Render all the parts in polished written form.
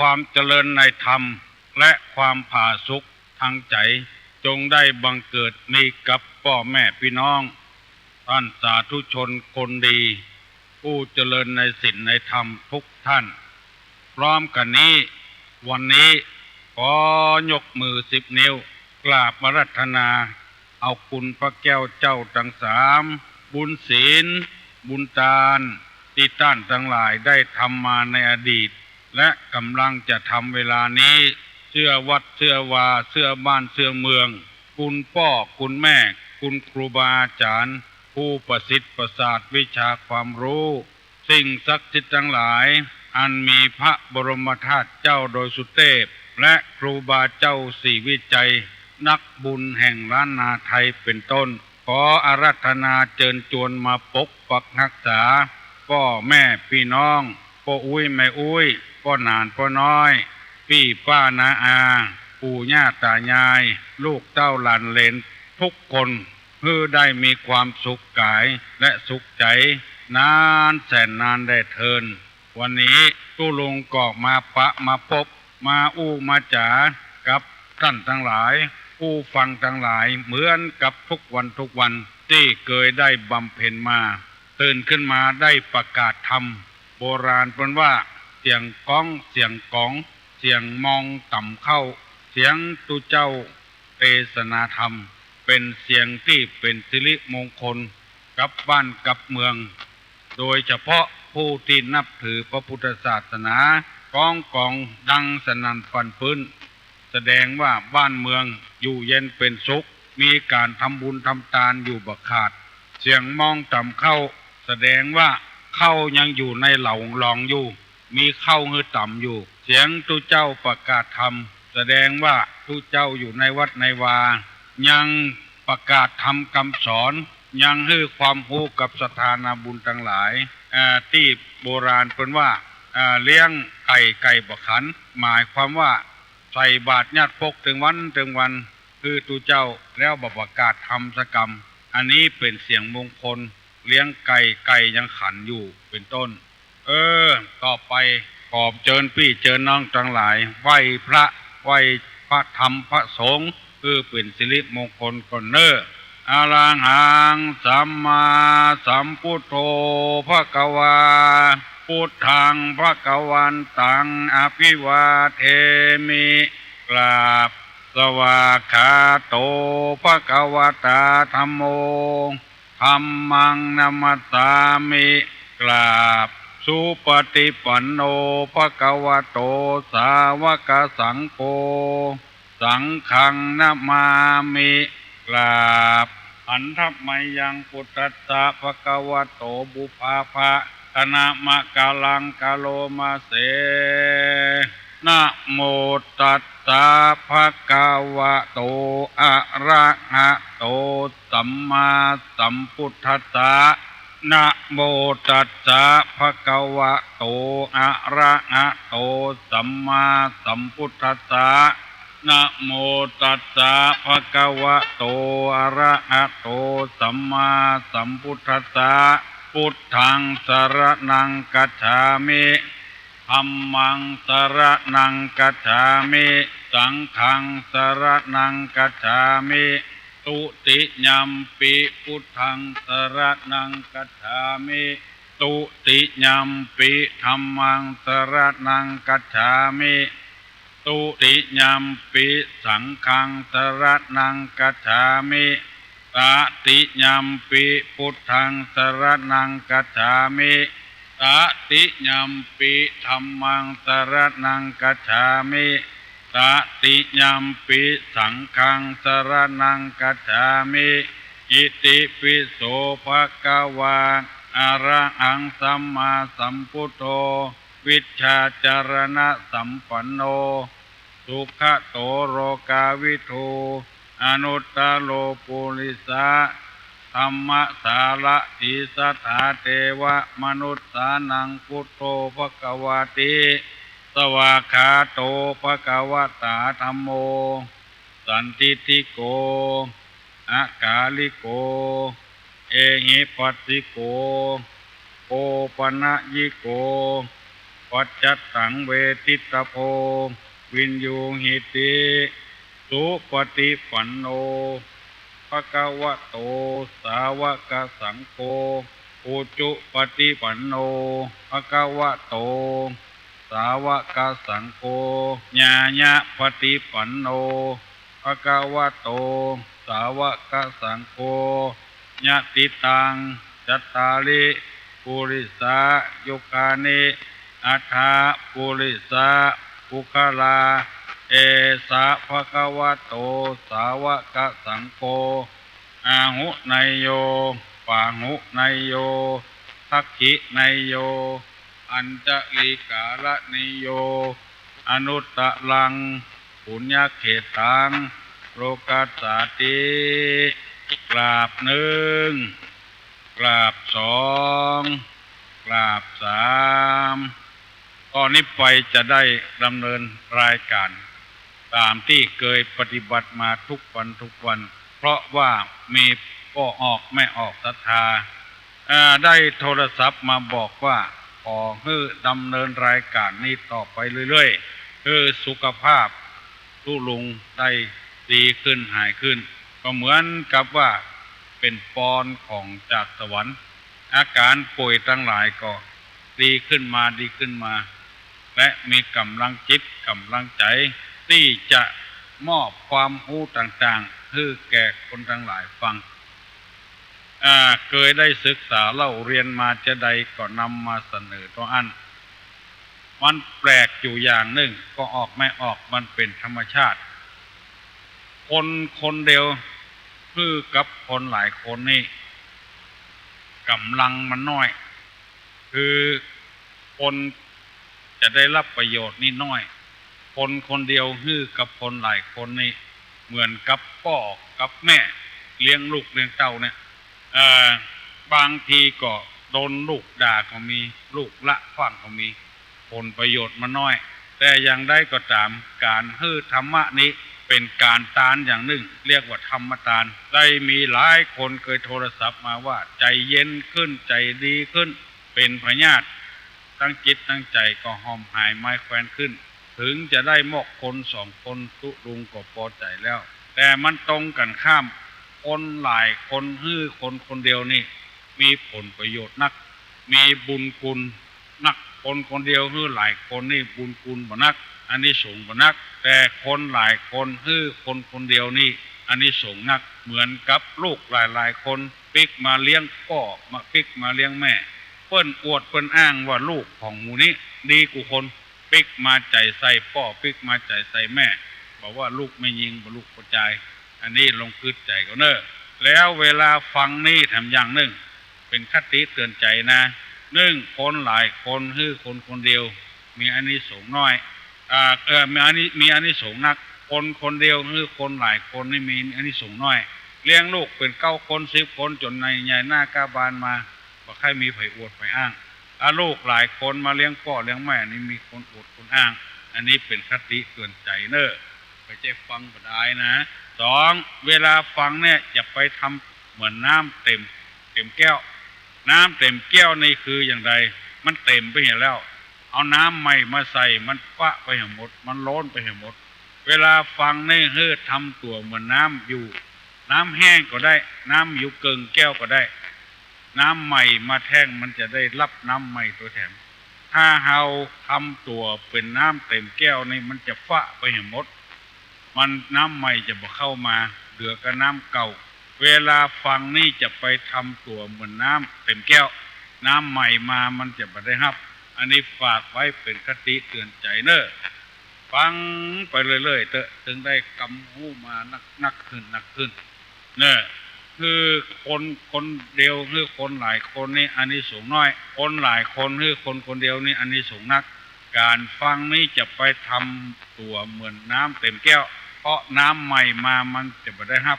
ความเจริญในธรรมและความผาสุกทางใจจงได้บังเกิดมีกับพ่อแม่พี่น้องท่านสาธุชนคนดีผู้เจริญในศีลในธรรมทุกท่านพร้อมกันนี้วันนี้ขอยกมือ10 นิ้วกราบอาราธนาเอาคุณพระแก้วเจ้าทั้ง3บุญศีลบุญทานที่ท่านทั้งหลายได้ทำมาในอดีตและกำลังจะทำเวลานี้เชื่อวัดเชื่อวาเชื่อบ้านเชื่อเมืองคุณพ่อคุณแม่คุณครูบาอาจารย์ผู้ประสิทธิ์ประสาทวิชาความรู้สิ่งศักดิ์สิทธิ์ทั้งหลายอันมีพระบรมธาตุเจ้าโดยสุเทพและครูบาเจ้าศรีวิจัยนักบุญแห่งล้านนาไทยเป็นต้นขออาราธนาเชิญชวนมาปกปักรักษาพ่อแม่พี่น้องพ่ออุ้ยแม่อุ้ยพ่อหนานพ่อน้อยพี่ป้านาอาปู่ย่าตายายลูกเต้าหลานเหลนทุกคนเพื่อได้มีความสุขกายและสุขใจนานแสนนานได้เทินวันนี้ตู้ลุงก็มาปะมาพบมาอู้มาจ๋ากับท่านทั้งหลายผู้ฟังทั้งหลายเหมือนกับทุกวันที่เคยได้บำเพ็ญมาตื่นขึ้นมาได้ประกาศธรรมโบราณเป็นว่าเสียงก้องเสียงกองเสียงมองต่ำเข้าเสียงตุเจ้าเทศนาธรรมเป็นเสียงที่เป็นสิริมงคลกับบ้านกับเมืองโดยเฉพาะผู้ที่นับถือพระพุทธศาสนากองดังสนั่นฟันพื้นแสดงว่าบ้านเมืองอยู่เย็นเป็นสุขมีการทำบุญทำทานอยู่บักขาดเสียงมองต่ำเข้าแสดงว่าเข้ายังอยู่ในเหล่าลองอยู่มีเข้าหือต่ำอยู่เสียงตุเจ้าประกาศธรรมแสดงว่าตุเจ้าอยู่ในวัดในวายังประกาศธรรมคำสอนยังให้ความรู้กับสถานะบุญทั้งหลายที่โบราณเป็นว่าเลี้ยงไก่บกขันหมายความว่าใส่บาตรญาติพกถึงวันคือตุเจ้าแล้วประกาศธรรมสกรรมอันนี้เป็นเสียงมงคลเลี้ยงไก่ยังขันอยู่เป็นต้นต่อไปขอบเชิญพี่เชิญน้องทั้งหลายไหว้พระไหว้พระธรรมพระสงฆ์คือเป็นสิริมงคลก่อนเนออะระหังสัมมาสัมพุทโธภควาพุทธังภควันตังอภิวาเทมิกราบสวากขาโตภควตาธัมโมธัมมังนัมสสามิกราบสุปฏิปันโนภควโตสาวกสังโฆสังฆังนะมามิกราบอันทัพไมยังพุทธัสสะภควโตบุพาภะคณะมะกาลังกาโลมาเสนะโมตัสสะภะคะวะโตอะระหะโตสัมมาสัมพุทธัสสะนะโมตัสสะภะคะวะโตอะระหะโตสัมมาสัมพุทธัสสะนะโมตัสสะภะคะวะโตอะระหะโตสัมมาสัมพุทธัสสะพุทธังสรณังคัจฉามิธัมมังสรณังคัจฉามิสังฆังสรณังคัจฉามิตุติยัมปิพุทธังสรณังคัจฉามิตุติยัมปิธัมมังสรณังคัจฉามิตุติยัมปิสังฆังสรณังคัจฉามิตติยัมปิพุทธังสรณังคัจฉามิตติยัมปิธัมมังสรณังคัจฉามิตติยัมปิสังฆังสรณังคัจฉามิอิติปิโสภะคะวะอะระหังสัมมาสัมพุทโธวิชชาจารณะสัมปันโนสุขโตโรกาวิทูอนุตตโลปุริสะธรรมสาระติสัทธาเทวมนุษสานังพุทโธภควติสวากขาโตภควตาธัมโมสันติติโกอากาลิโกเอหิปัสสิโกโอปนะยิโก ปัจจัตตังเวทิตโพวินยูหิติสุปฏิปันโนภะคะวะโตสาวกสังโฆอุจุปฏิปันโนภะคะวะโตสาวกสังโฆญาญะปฏิปันโนภะคะวะโตสาวกสังโฆญาติตังจัตตาริปุริสายุคานิอัฏฐาปุริสาปุคลาเอสะภะคะวะโตสาวกสังโฆอาหุไนโยปาหุไนโยทักขิไนโยอัญจลิกาลนิโยอนุตตะลังปุญญเขตังโลกัสสาติกราบหนึ่งกราบสองกราบสามตอนนี้ไปจะได้ดำเนินรายการตามที่เคยปฏิบัติมาทุกวันเพราะว่ามีก็ออกไม่ออกศรัทธาได้โทรศัพท์มาบอกว่าขอให้ดำเนินรายการนี้ต่อไปเรื่อยๆคือสุขภาพทุลุงได้ดีขึ้นหายขึ้นก็เหมือนกับว่าเป็นปอนของจากสวรรค์อาการป่วยทั้งหลายก็ดีขึ้นมาและมีกำลังจิตกำลังใจที่จะมอบความรู้ต่างๆให้แก่คนทั้งหลายฟังเคยได้ศึกษาเล่าเรียนมาจะใดก็นำมาเสนอตัวอันมันแปลกอยู่อย่างหนึ่งก็ออกไม่ออกมันเป็นธรรมชาติคนเดียวคือกับคนหลายคนนี่กำลังมันน้อยคือคนจะได้รับประโยชน์นี่น้อยคนเดียวคือกับคนหลายคนนี่เหมือนกับพ่อกับแม่เลี้ยงลูกเลี้ยงเต้าเนี่ยบางทีก็โดนลูกด่าก็มีลูกละฟังก็มีผลประโยชน์มันน้อยแต่อย่างใดก็ตามการฮื้อธรรมะนี้เป็นการตานอย่างหนึ่งเรียกว่าธรรมตานได้มีหลายคนเคยโทรศัพท์มาว่าใจเย็นขึ้นใจดีขึ้นเป็นพญาติตั้งจิตตั้งใจก็หอมหายไม้แควนขึ้นถึงจะได้มอกคนสองคนตุลุงก็พอใจแล้วแต่มันตรงกันข้ามคนหลายคนฮื้อคนเดียวนี่มีผลประโยชน์นักมีบุญคุณนักคนเดียวฮื้อหลายคนนี่บุญคุณบ่นักอันนี้สูงบ่นักแต่คนหลายคนฮื้อคนเดียวนี่อันนี้สูงนักเหมือนกับลูกหลายคนปิกมาเลี้ยงพ่อมาปิกมาเลี้ยงแม่เปิ้นอวดเปิ้นอ้างว่าลูกของหมู่นี้ดีกว่าคนปิกมาใจใส่พ่อปิกมาใจใส่แม่บอกว่าลูกไม่ยิงบ่ลูกกระจายอันนี้ลงคืดใจก็เนอะแล้วเวลาฟังนี่ทำอย่างหนึ่งเป็นคติเตือนใจนะหนึ่งคนหลายคนฮื้อคนเดียวมีอันนี้สูงน้อยมีอันนี้สูงนักคนเดียวฮื้อคนหลายคนนี่มีอันนี้สูงน้อยเลี้ยงลูกเป็น9 คน10 คนจนในใหญ่หน้ากาบานมาบ่ใครมีไผอวดไผอ้างลูกหลายคนมาเลี้ยงพ่อเลี้ยงแม่นี่มีคนอวดคนอ้างอันนี้เป็นคติเตือนใจเนอะไปใจฟังบ่ได้นะ2เวลาฟังเนี่ยอย่าไปทำเหมือนน้ำเต็มแก้วน้ำเต็มแก้วนี่คืออย่างไรมันเต็มไปเห็นแล้วเอาน้ำใหม่มาใส่มันฟะไปให้หมดมันล้นไปให้หมดเวลาฟังนี่เฮือทำตัวเหมือนน้ำอยู่น้ำแห้งก็ได้น้ำอยู่เกินแก้วก็ได้น้ำใหม่มาแท่งมันจะได้รับน้ำใหม่ตัวแถมถ้าเราทำตัวเป็นน้ำเต็มแก้วนี่มันจะฟะไปให้หมดมันน้ำใหม่จะบ่เข้ามาเหลือกับน้ำเก่าเวลาฟังนี่จะไปทำตัวเหมือนน้ำเต็มแก้วน้ำใหม่มามันจะบ่ได้รับอันนี้ฝากไว้เป็นคติเตือนใจเนอะฟังไปเรื่อยๆเถอะถึงได้กำหูมานักขึ้นเนอะคือคนเดียวคือคนหลายคนนี่อันนี้สูงน้อยคนหลายคนคือคนเดียวนี่อันนี้สูงนักการฟังนี่จะไปทำตัวเหมือนน้ำเต็มแก้วเพราะน้ำใหม่มามันจะบ่ได้รับ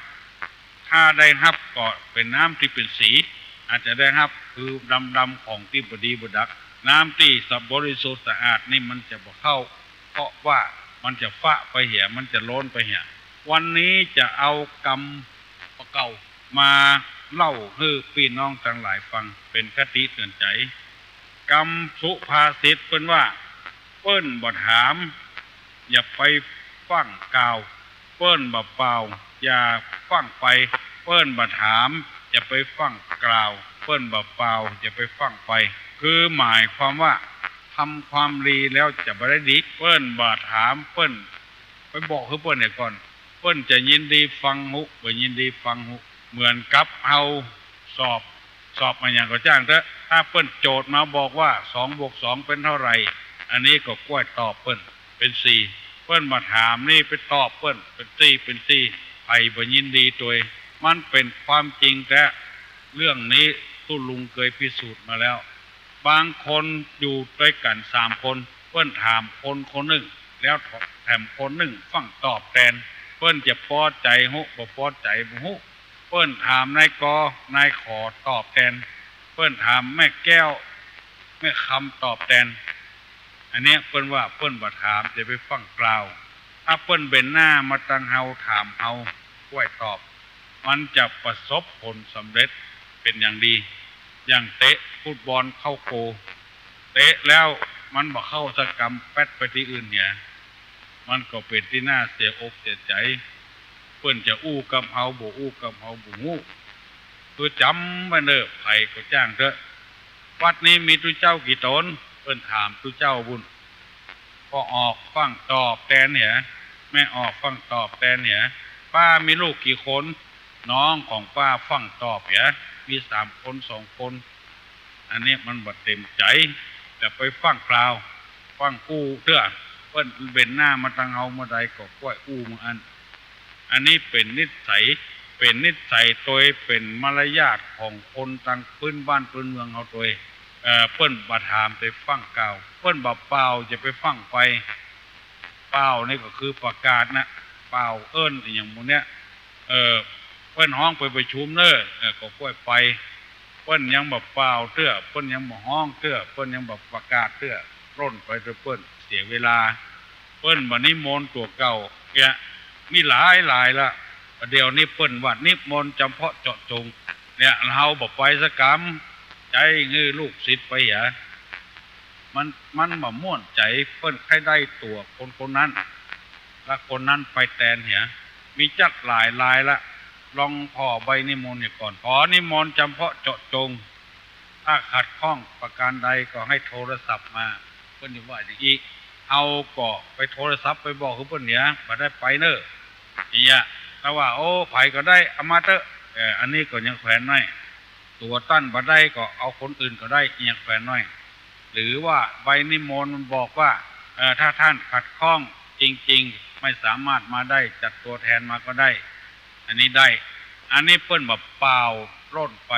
ถ้าได้รับก็เป็นน้ำที่เป็นสีอาจจะได้รับคือดำของที่บดีบดักน้ำที่สับบริสุทธิ์สะอาดนี่มันจะบ่เข้าเพราะว่ามันจะฟะไปเหี่ยมันจะล้นไปเหี่ยวันนี้จะเอากรรมเก่ามาเล่าให้พี่น้องทั้งหลายฟังเป็นคติเตือนใจกรรมสุภาษิตเป็นว่า เปิ้นบ่ถามอย่าไปฟังกล่าวเปิ้นบ่เปล่าอย่าฟังไปเปิ้นบ่ถามอย่าไปฟังกล่าวเปิ้นบ่เปล่าอย่าไปฟังไปคือหมายความว่าทำความดีแล้วจะบ่ได้ดีเปิ้นบ่ถามเปิ้นไปบอกคือเปิ้นเนี่ยก่อนเปิ้นจะยินดีฟังหุบ่ยินดีฟังหุเหมือนกับเอาสอบมาอย่างก็จ้างเถอะถ้าเปิ้นโจทย์มาบอกว่า2+2เป็นเท่าไหร่อันนี้ก็กล้วยตอบเปิ้นเป็น4เปิ้นมาถามนี่ไปตอบเปิ้นเป็น4ไผบ่ยินดีตัวมันเป็นความจริงแต่เรื่องนี้ตู้ลุงเคยพิสูจน์มาแล้วบางคนอยู่ด้วยกัน3คนเปิ้นถามคนหนึ่งแล้วแถมคนหนึ่งฟังตอบแทนเปิ้นจะพอใจหุบ่พอใจบ่หุเปิ้นถามนายขอตอบแทนเปิ้นถามแม่แก้วแม่คำตอบแทนอันนี้เปิ้นว่าเปิ้นบ่ถามจะไปฟังกล่าวถ้าเปิ้นเป็นหน้ามาตั้งเฮาถามเฮากล้วยตอบมันจะประสบผลสำเร็จเป็นอย่างดีอย่างเตะฟุตบอลเข้าโกเตะแล้วมันบ่เข้าสกรรมแป๊ดไปที่อื่นเนี่ยมันก็เป็นที่น่าเสียอกเสียใจเปิ้นจะอู้กับเฮาบ่อู้กับเฮาบ่ฮู้ตัวจำไว้เด้อไผก็จ้างเถอะวัดนี้มีตุเจ้ากี่ตนเปิ้นถามตุเจ้าบุญพอออกฟังตอบแทนเนี่ยแม่ออกฟังตอบแทนเนี่ยป้ามีลูกกี่คนน้องของป้าฟังตอบเนี่ยมี3 คน2 คนอันนี้มันบ่เต็มใจแต่ไปฟังกล่าวฟังกู้เด้อเปิ้นเป็นหน้ามาตั้งเฮาเมื่อใดก็กล้วยอู้มื้ออันนี้เป็นนิสัยโดยเป็นมารยาทของคนต่างพื้นบ้านพื้นเมืองเฮาโดยเปิ้นบ่ถามไปฟังกล่าวเปิ้นบ่เปล่าจะไปฟังไปเปล่านี่ก็คือประกาศนะเปล่าเอิ้นอหยังหมู่เนี้ยเปิ้นฮ้องไปประชุมเด้อก็ค่อยไปเปิ้นยังบ่เปล่าเตื้อเปิ้นยังบ่ฮ้องเตื้อเปิ้นยังบ่ประกาศเตื้อร่นไปเตื้อเปิ้นเสียเวลาเปิ้นบ่นิมนต์ตัวเก่าเนี่ยมีหลายละเดี๋ยวนี้เปิ้นว่านิมนต์จำเพาะเจาะจงเนี่ยเฮาบ่ไปสักกรรมใจงื้อลูกศิษย์ไปหยามันบ่ม่วนใจเปิ้นใครได้ตัวคนนั้นแล้วคนนั้นไปแทนเหียมีจัดหลายละลองขอใบนิมนต์ก่อนขอนิมนต์จำเพาะเจาะจงถ้าขัดข้องประการใดก็ให้โทรศัพท์มาเปิ้นว่าอย่างนี้เอาก็ไปโทรศัพท์ไปบอกคือเปิ้นเนี่ยบ่ได้ไปเด้อเนี่ยแต่ว่าโอ้ไผก็ได้เอามาเถอะอันนี้ก็ยังแขวนน้อยตัวตั้นบ่ได้ก็เอาคนอื่นก็ได้ยังแขวนน้อยหรือว่าใบนิมนต์มันบอกว่าถ้าท่านขัดข้องจริงๆไม่สามารถมาได้จัดตัวแทนมาก็ได้อันนี้ได้อันนี้เปิ้นบ่เปล่าร่นไป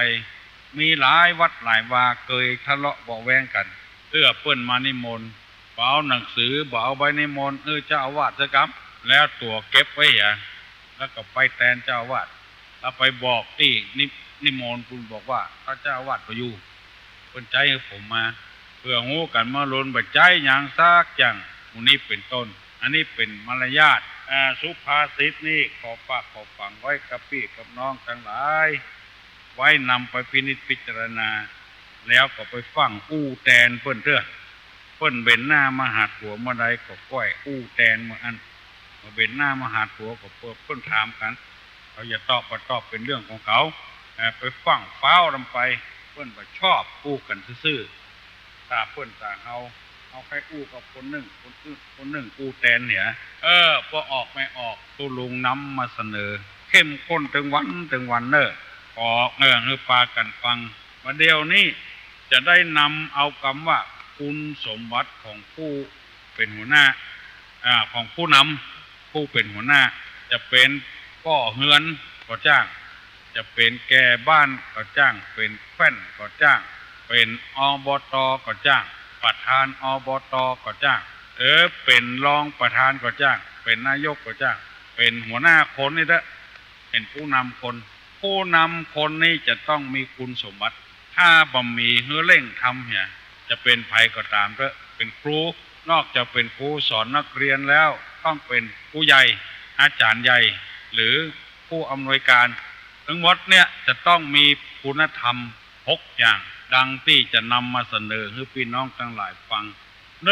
มีหลายวัดหลายวาเคยทะเลาะเบาะแว้งกันเพื่อเปิ้นมานิมนต์บ่เอาหนังสือบ่เอาใบนิมนต์เจ้าอาวาสซะครับแล้วตัวเก็บไว้แล้วก็ไปแทนเจ้าอาวาสแล้วไปบอกที่นิมนต์คุณบอกว่าพระเจ้าอาวาสบ่อยู่เพิ่นใจให้ผมมาเพื่อฮู้กันมาล้นบ่ใจหยังซักอย่างพวกนี้เป็นต้นอันนี้เป็นมารยาทสุภาษิตนี่ขอฝากขอฝังไว้กับพี่กับน้องทั้งหลายไว้นำไปพินิจพิจารณาแล้วก็ไปฟังอู้แตนเพิ่นเด้อเพิ่นเบ็นหน้ามาหาผัวเมื่อใดก็ก้อยอู้แตนเมื่ออันมาเบ็นหน้ามาหาผัวก็เพิ่นถามกันเขาอย่าตอบก็ตอบเป็นเรื่องของเขาไปฟังฟ้าวลำไปเพิ่นบ่ชอบอู้กันซื่อๆถ้าเพิ่นต่างเอาใครอู้กับคนหนึ่งอู้แตนเนี่ยพอออกไม่ออกตู้ลุงน้ำมาเสนอเข้มข้นถึงวันเนอขอให้ปากันฟังมาเดียวนี้จะได้นำเอาคำว่าคุณสมบัติของผู้เป็นหัวหน้าของผู้นำผู้เป็นหัวหน้าจะเป็นก่อเฮือนก็จ้างจะเป็นแก่บ้านก็จ้างเป็นแฟ้นก็จ้างเป็นอบตก็จ้างประธานอบตก็จ้างเป็นรองประธานก็จ้างเป็นนายกก็จ้างเป็นหัวหน้าคนนี่เด้อเป็นผู้นำคนนี่จะต้องมีคุณสมบัติถ้าบ่มีเร่งทำเนี่ยจะเป็นไผก็ตามเด้อเป็นครูนอกจากเป็นครูสอนนักเรียนแล้วต้องเป็นผู้ใหญ่อาจารย์ใหญ่หรือผู้อำนวยการทั้งหมดเนี่ยจะต้องมีคุณธรรม6 อย่างดังที่จะนำมาเสนอให้พี่น้องทั้งหลายฟัง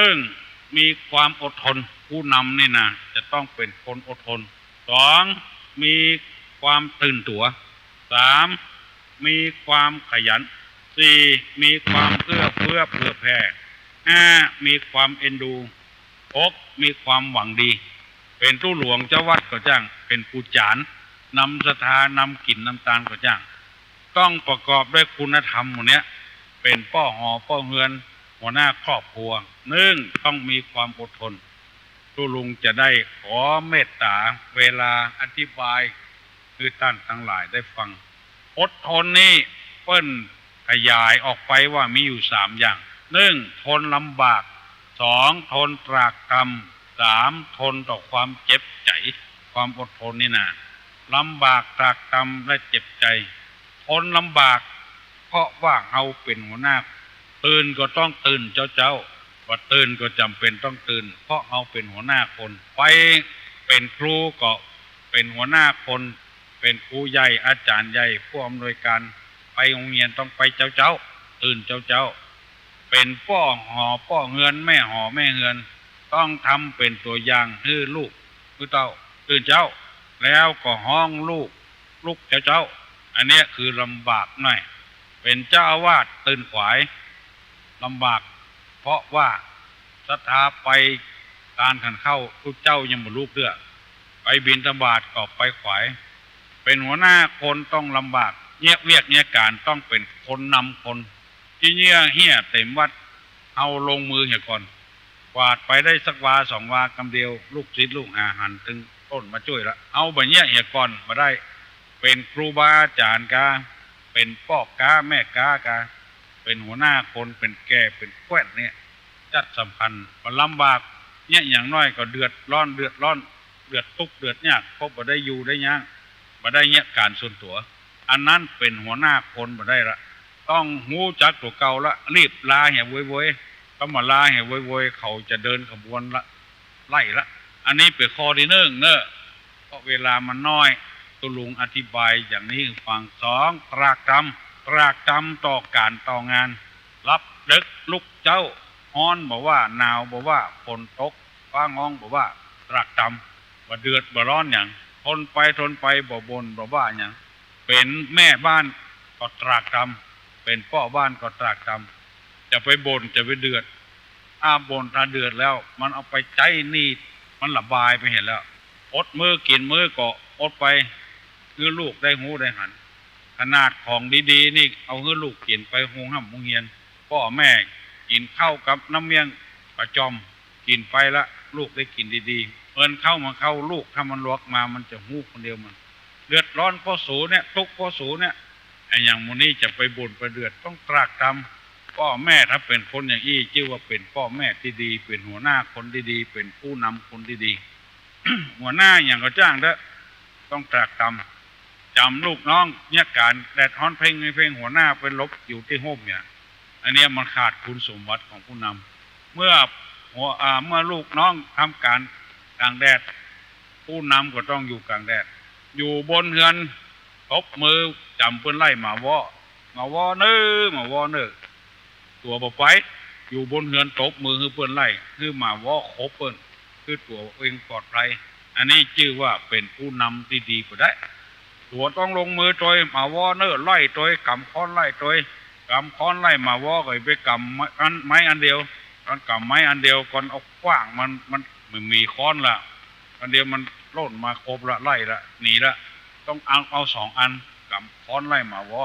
1 มีความอดทนผู้นำนี่นะจะต้องเป็นคนอดทนสองมีความตื่นตัวสามมีความขยันสี่มีความเอื้อเฟื้อเผื่อแผ่ห้ามีความเอ็นดูหกมีความหวังดีเป็นตู้หลวงเจ้าวัดก็จ้างเป็นผู้จานนำศรัทธานำกินน้ำตาลก็จ้างต้องประกอบด้วยคุณธรรมหมดเนี้ยเป็นป้อหอป้อเฮือนหัวหน้าครอบครัวหนึ่งต้องมีความอดทนตู้ลุงจะได้ขอเมตตาเวลาอธิบายคือท่านทั้งหลายได้ฟังอดทนนี่เปิ้นขยายออกไปว่ามีอยู่สามอย่างหนึ่งทนลำบากสองทนตรากตรำสามทนต่อความเจ็บใจความอดทนนี่นะลำบากตรากตรำและเจ็บใจทนลำบากเพราะว่าเราเป็นหัวหน้าตื่นก็ต้องตื่นเจ้าว่าตื่นก็จำเป็นต้องตื่นเพราะเราเป็นหัวหน้าคนไปเป็นครูก็เป็นหัวหน้าคนเป็นครูใหญ่อาจารย์ใหญ่ผู้อำนวยการไปโรงเรียนต้องไปเจ้าตื่นเจ้าเป็นป้อหอป้อเฮือนแม่หอแม่เฮือนต้องทำเป็นตัวอย่างให้ลูกคือเต้าตื่นเจ้าแล้วก็ห้องลูกเจ้าอันนี้คือลำบากหน่อยเป็นเจ้าอาวาสตื่นขวายลำบากเพราะว่าศรัทธาไปการขันเข้าทุกเจ้ายังบ่ลูกเด้อไปบิณฑบาตก็ไปขวายเป็นหัวหน้าคนต้องลำบากเงียบเวียกเงียการต้องเป็นคนนำคนที่เงี้ยเหี้ยเต็มวัดเอาลงมือเหี่ยก่อนกวาดไปได้สักวาสองวากำเดียวลูกศิษย์ลูกหาหันถึงต้นมาช่วยละเอาแบบเงี้ยเหี่ยก่อนมาได้เป็นครูบาอาจารย์กาเป็นพ่อกาแม่กากาเป็นหัวหน้าคนเป็นแก่เป็นแคว้นเนี่ยจัดสำคัญมันลำบากเนี่ยอย่างน้อยก็เดือดร้อนเดือดทุกข์เดือดยากเพราะบ่ได้อยู่ได้ย่างบ่ได้เนี่ยการส่วนตัวอันนั้นเป็นหัวหน้าคนบ่ได้ละต้องหูจักตัวเก่าละรีบลาเหี่ยโวยก็มาลาเหี่ยโวยเขาจะเดินขบวนละไล่ละอันนี้เป็นข้อที่หนึ่งเนอะเพราะเวลามันน้อยตุลุงอธิบายอย่างนี้ฟังสองตรากตรต่อการต่องานรับดึกลุกเจ้าฮ้อนบอกว่าหนาวบอกว่าฝนตกฟ้างองบอกว่าตรากตำว่าเดือดบ่ร้อนอย่างทนไปบ่บนบ่ว่าอย่างเป็นแม่บ้านก็ตรากตำเป็นพ่อบ้านก็ตรากตำจะไปบ่นจะไปเดือดบ่นถ้าเดือดแล้วมันเอาไปใจนี่มันระบายไปเห็นแล้วอดมือกินมือก็อดไปคือลูกได้หูได้หันขนาดของดีๆนี่เอาให้ลูกกินไปหงห้ำหงเฮียนพ่อแม่กินข้าวกับน้ำเมียงประจอมกินไปละลูกได้กินดีๆเอินเข้ามาเข้าลูกถ้ามันลวกมามันจะหูคนเดียวมันเดือดร้อนพ่อสูเนี่ยทุกพ่อสูเนี่ยไอ้อย่างมูนี่จะไปบ่นไปเดือดต้องตรากตำพ่อแม่ถ้าเป็นคนอย่างอี้ชื่อว่าเป็นพ่อแม่ที่ดีเป็นหัวหน้าคนดีๆเป็นผู้นำคนดีๆ หัวหน้าอย่างก็จ้างเด้อต้องตรากตำจำลูกน้องเนี่ยการแดดฮ้อนเพลงหัวหน้าไปลบอยู่ที่โฮมเนี่ยอันนี้มันขาดคุณสมบัติของผู้นำเมื่อลูกน้องทำการกลางแดดผู้นำก็ต้องอยู่กลางแดดอยู่บนเฮือนตบมือจำเปิ้นไล่มาวอเนื้อตัวบ่ไปอยู่บนเฮือนตบมือคือเปิ้นไล่คือมาวอครบเปิ้นคือตัวเองปลอดภัยอันนี้ชื่อว่าเป็นผู้นำที่ดีก็ได้ตัวต้องลงมือโดยมาวอเนื้อไล่โดยกำค้อนไล่โดยกำค้อนไล่มาวอก็ไปกำไม้อันเดียวตอนกำไม้อันเดียวก่อนเอากว้างมันไม่มีค้อนละอันเดียวมันโล่นมาครบละไล่ละหนีละต้องเอาสองอันกำค้อนไล่มาวอ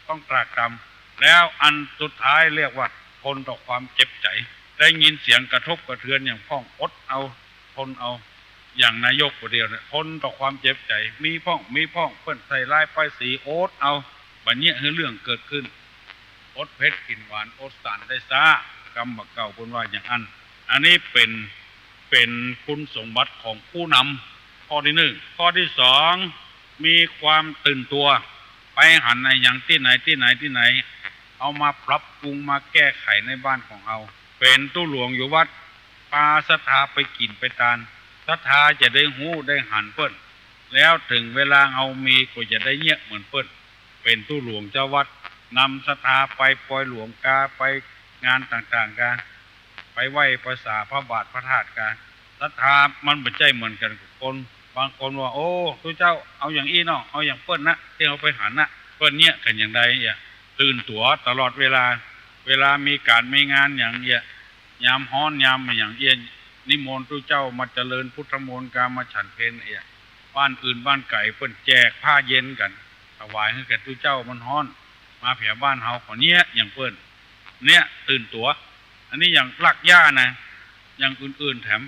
ต้องตรากตำแล้วอันสุดท้ายเรียกว่าทนต่อความเจ็บใจได้ยินเสียงกระทบกระเทือนอย่างพ้องอดเอาทนเอาอย่างนายกคนเดียวเนี่ยทนต่อความเจ็บใจมีพ้องเพิ่นใส่ลายป้ายสีโอ๊ตเอาบัดนี้คือเรื่องเกิดขึ้นอดเพชรกินหวานอดสารได้ซ่ากำบักเก่าคนว่าอย่างอันนี้เป็นคุณสมบัติของผู้นำข้อที่หนึ่งข้อที่สองมีความตื่นตัวไปหันในอย่างที่ไหนเอามาปรับปรุงมาแก้ไขในบ้านของเราเป็นตู้หลวงอยู่วัดปาศรัทธาไปกินไปทานศรัทธาจะได้หูได้หันเปิ้นแล้วถึงเวลาเอามีก็จะได้เงียบเหมือนเปิ้นเป็นตู้หลวงเจ้าวัดนำศรัทธาไปปล่อยหลวงกาไปงานต่างๆกา ไปไหว้ภาษาพระบาทพระธาตุกันศรัทธามันไม่ใจเหมือนกันกับคนบางคนว่าโอ้ทุกเจ้าเอาอย่างอี้เนาะเอาอย่างเปิ้นนะที่เอาไปหันนะเปิ้นเนี่ยกันอย่างใดเนี่ยตื่นตัวตลอดเวลามีการมีงานอย่างเงี้ยยามฮ้อนยามอย่างเงี้ยนิมนต์ทุกเจ้ามาเจริญพุทธมนต์การมาฉันเพลเอี่ยบ้านอื่นบ้านไก่เปิ้นแจกผ้าเย็นกันถวายให้แก่ทุกเจ้ามันฮ้อนมาแผ่บ้านเฮาขอเนี้ยอย่างเปิ้นเนี่ยตื่นตัวอันนี้อย่างลักย่านะอย่างอื่นๆแถม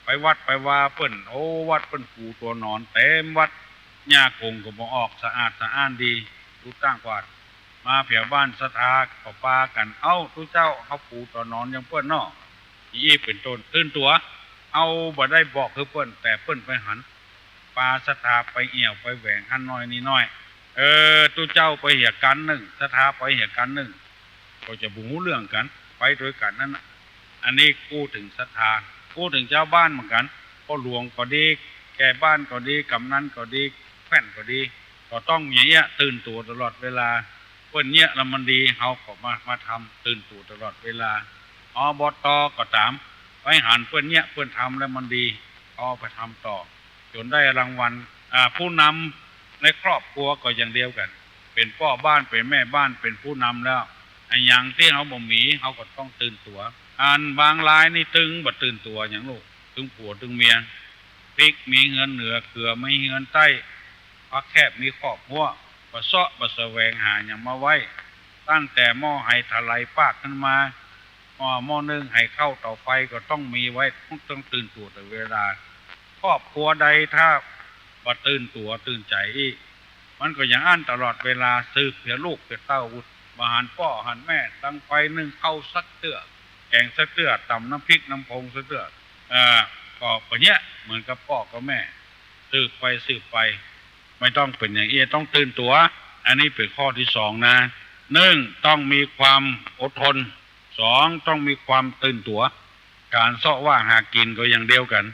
ไปวัดไปว่าเปิ้นโอ้วัดเปิ้นปูตัวนอนเต็มวัดหญ้าคงก็บ่ออกสะอาดสะอ้านดีทุกตั้งกวาดมาแผ่บ้านศรัทธาก็ปากันเอ้าทุกเจ้าเฮาปูตัวนอนอย่างเปิ้นเนาะอีเป็นต้นตื่นตัวเอาบ่ได้บอกคือเปิ้นแต่เปิ้นไปหันปาศรัทธาไปเอี่ยวไปแหวงหันน้อยนี่น้อยทุกเจ้าไปเหี่ยกันหนึ่งศรัทธาไปเหี่ยกันหนึ่งก็จะบูเรื่องกันไปด้วยกันนั่นนะอันนี้กู้ถึงศรัทธากู้ถึงเจ้าบ้านเหมือนกันก็หลวงก็ดีแก่บ้านก็ดีกำนันก็ดีแฟนก็ดีก็ต้องอย่างเงี้ยตื่นตัวตลอดเวลาเพื่อนเนี้ยแล้วมันดีเขาก็มาทำตื่นตัวตลอดเวลาอบตก็ตามไปหันเพื่อนเนี้ยเพื่อนทำแล้วมันดีเอาไปทำต่อจนได้รางวัลผู้นำในครอบครัวก็อย่างเดียวกันเป็นพ่อบ้านเป็นแม่บ้านเป็นผู้นำแล้วไอ้อย่างที่เขาบ่มีเขาก็ต้องตื่นตัวบางรายนี่ตึงบ่ตื่นตัวอย่างลูกตึงผัวตึงเมียพริกมีเงินเหนือเกลือไม่เงินใต้พักแคบมีขอบหัวประเสาะประแสวงหาอย่างมาไว้ตั้งแต่หม้อไห้ทลายปากขึ้นมาหม้อนึ่งให้เข้าเตาไฟก็ต้องมีไว้ต้องตื่นตัวแต่เวลาครอบครัวใดถ้าบ่ตื่นตัวตื่นใจมันก็อย่างอั้นตลอดเวลาสืบเผื่อลูกเผื่อเต้ามาหันพ่อหันแม่ตั้งไฟนึ่งเข้าสักเตื้อแกงสักเตื้อตำน้ำพริกน้ำพงสักเตื้อก็แบบเนี้ยเหมือนกับพ่อกับแม่สืบไปไม่ต้องเป็นอย่างนี้ต้องตื่นตัวอันนี้เป็นข้อที่สองนะหนึ่งต้องมีความอดทนสองต้องมีความตื่นตัวการเสาะว่าหากินก็อย่างเดียวกัน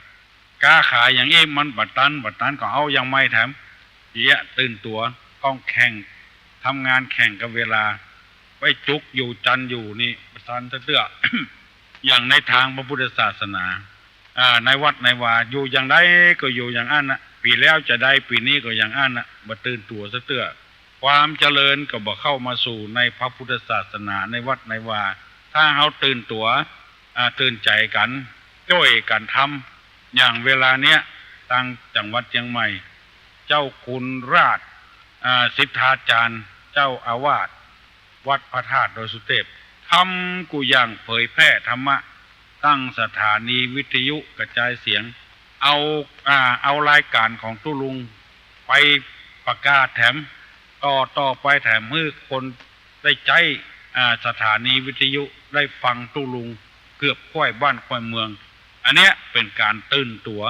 ค้าขายอย่างนี้มันบัดตันก็เอายังไม่แถมเยอะตื่นตัวต้องแข่งทำงานแข่งกับเวลาไปจุกอยู่จันอยู่นี่สันเตื้อ อย่างในทางพระพุทธศาสนาในวัดในวาอยู่อย่างใดก็อยู่อย่างอันนะปีแล้วจะได้ปีนี้ก็อย่างอันนะบ่ตื่นตัวซะเตื้อความเจริญก็บ่เข้ามาสู่ในพระพุทธศาสนาในวัดในวาถ้าเขาตื่นตัวตื่นใจกันช่วยกันทำอย่างเวลาเนี้ยทางจังหวัดเชียงใหม่เจ้าคุณราชสิทธาจารย์เจ้าอาวาสวัดพระธาตุดอยสุเทพทำกุย่างเผยแพร่ธรรมะตั้งสถานีวิทยุกระจายเสียงเอารายการของตุลุงไปประกาศแถมต่อไปแถมมือคนได้ใจสถานีวิทยุได้ฟังตุลุงเกือบค่อยบ้านค่อยเมืองอันเนี้ยเป็นการตื่นตัว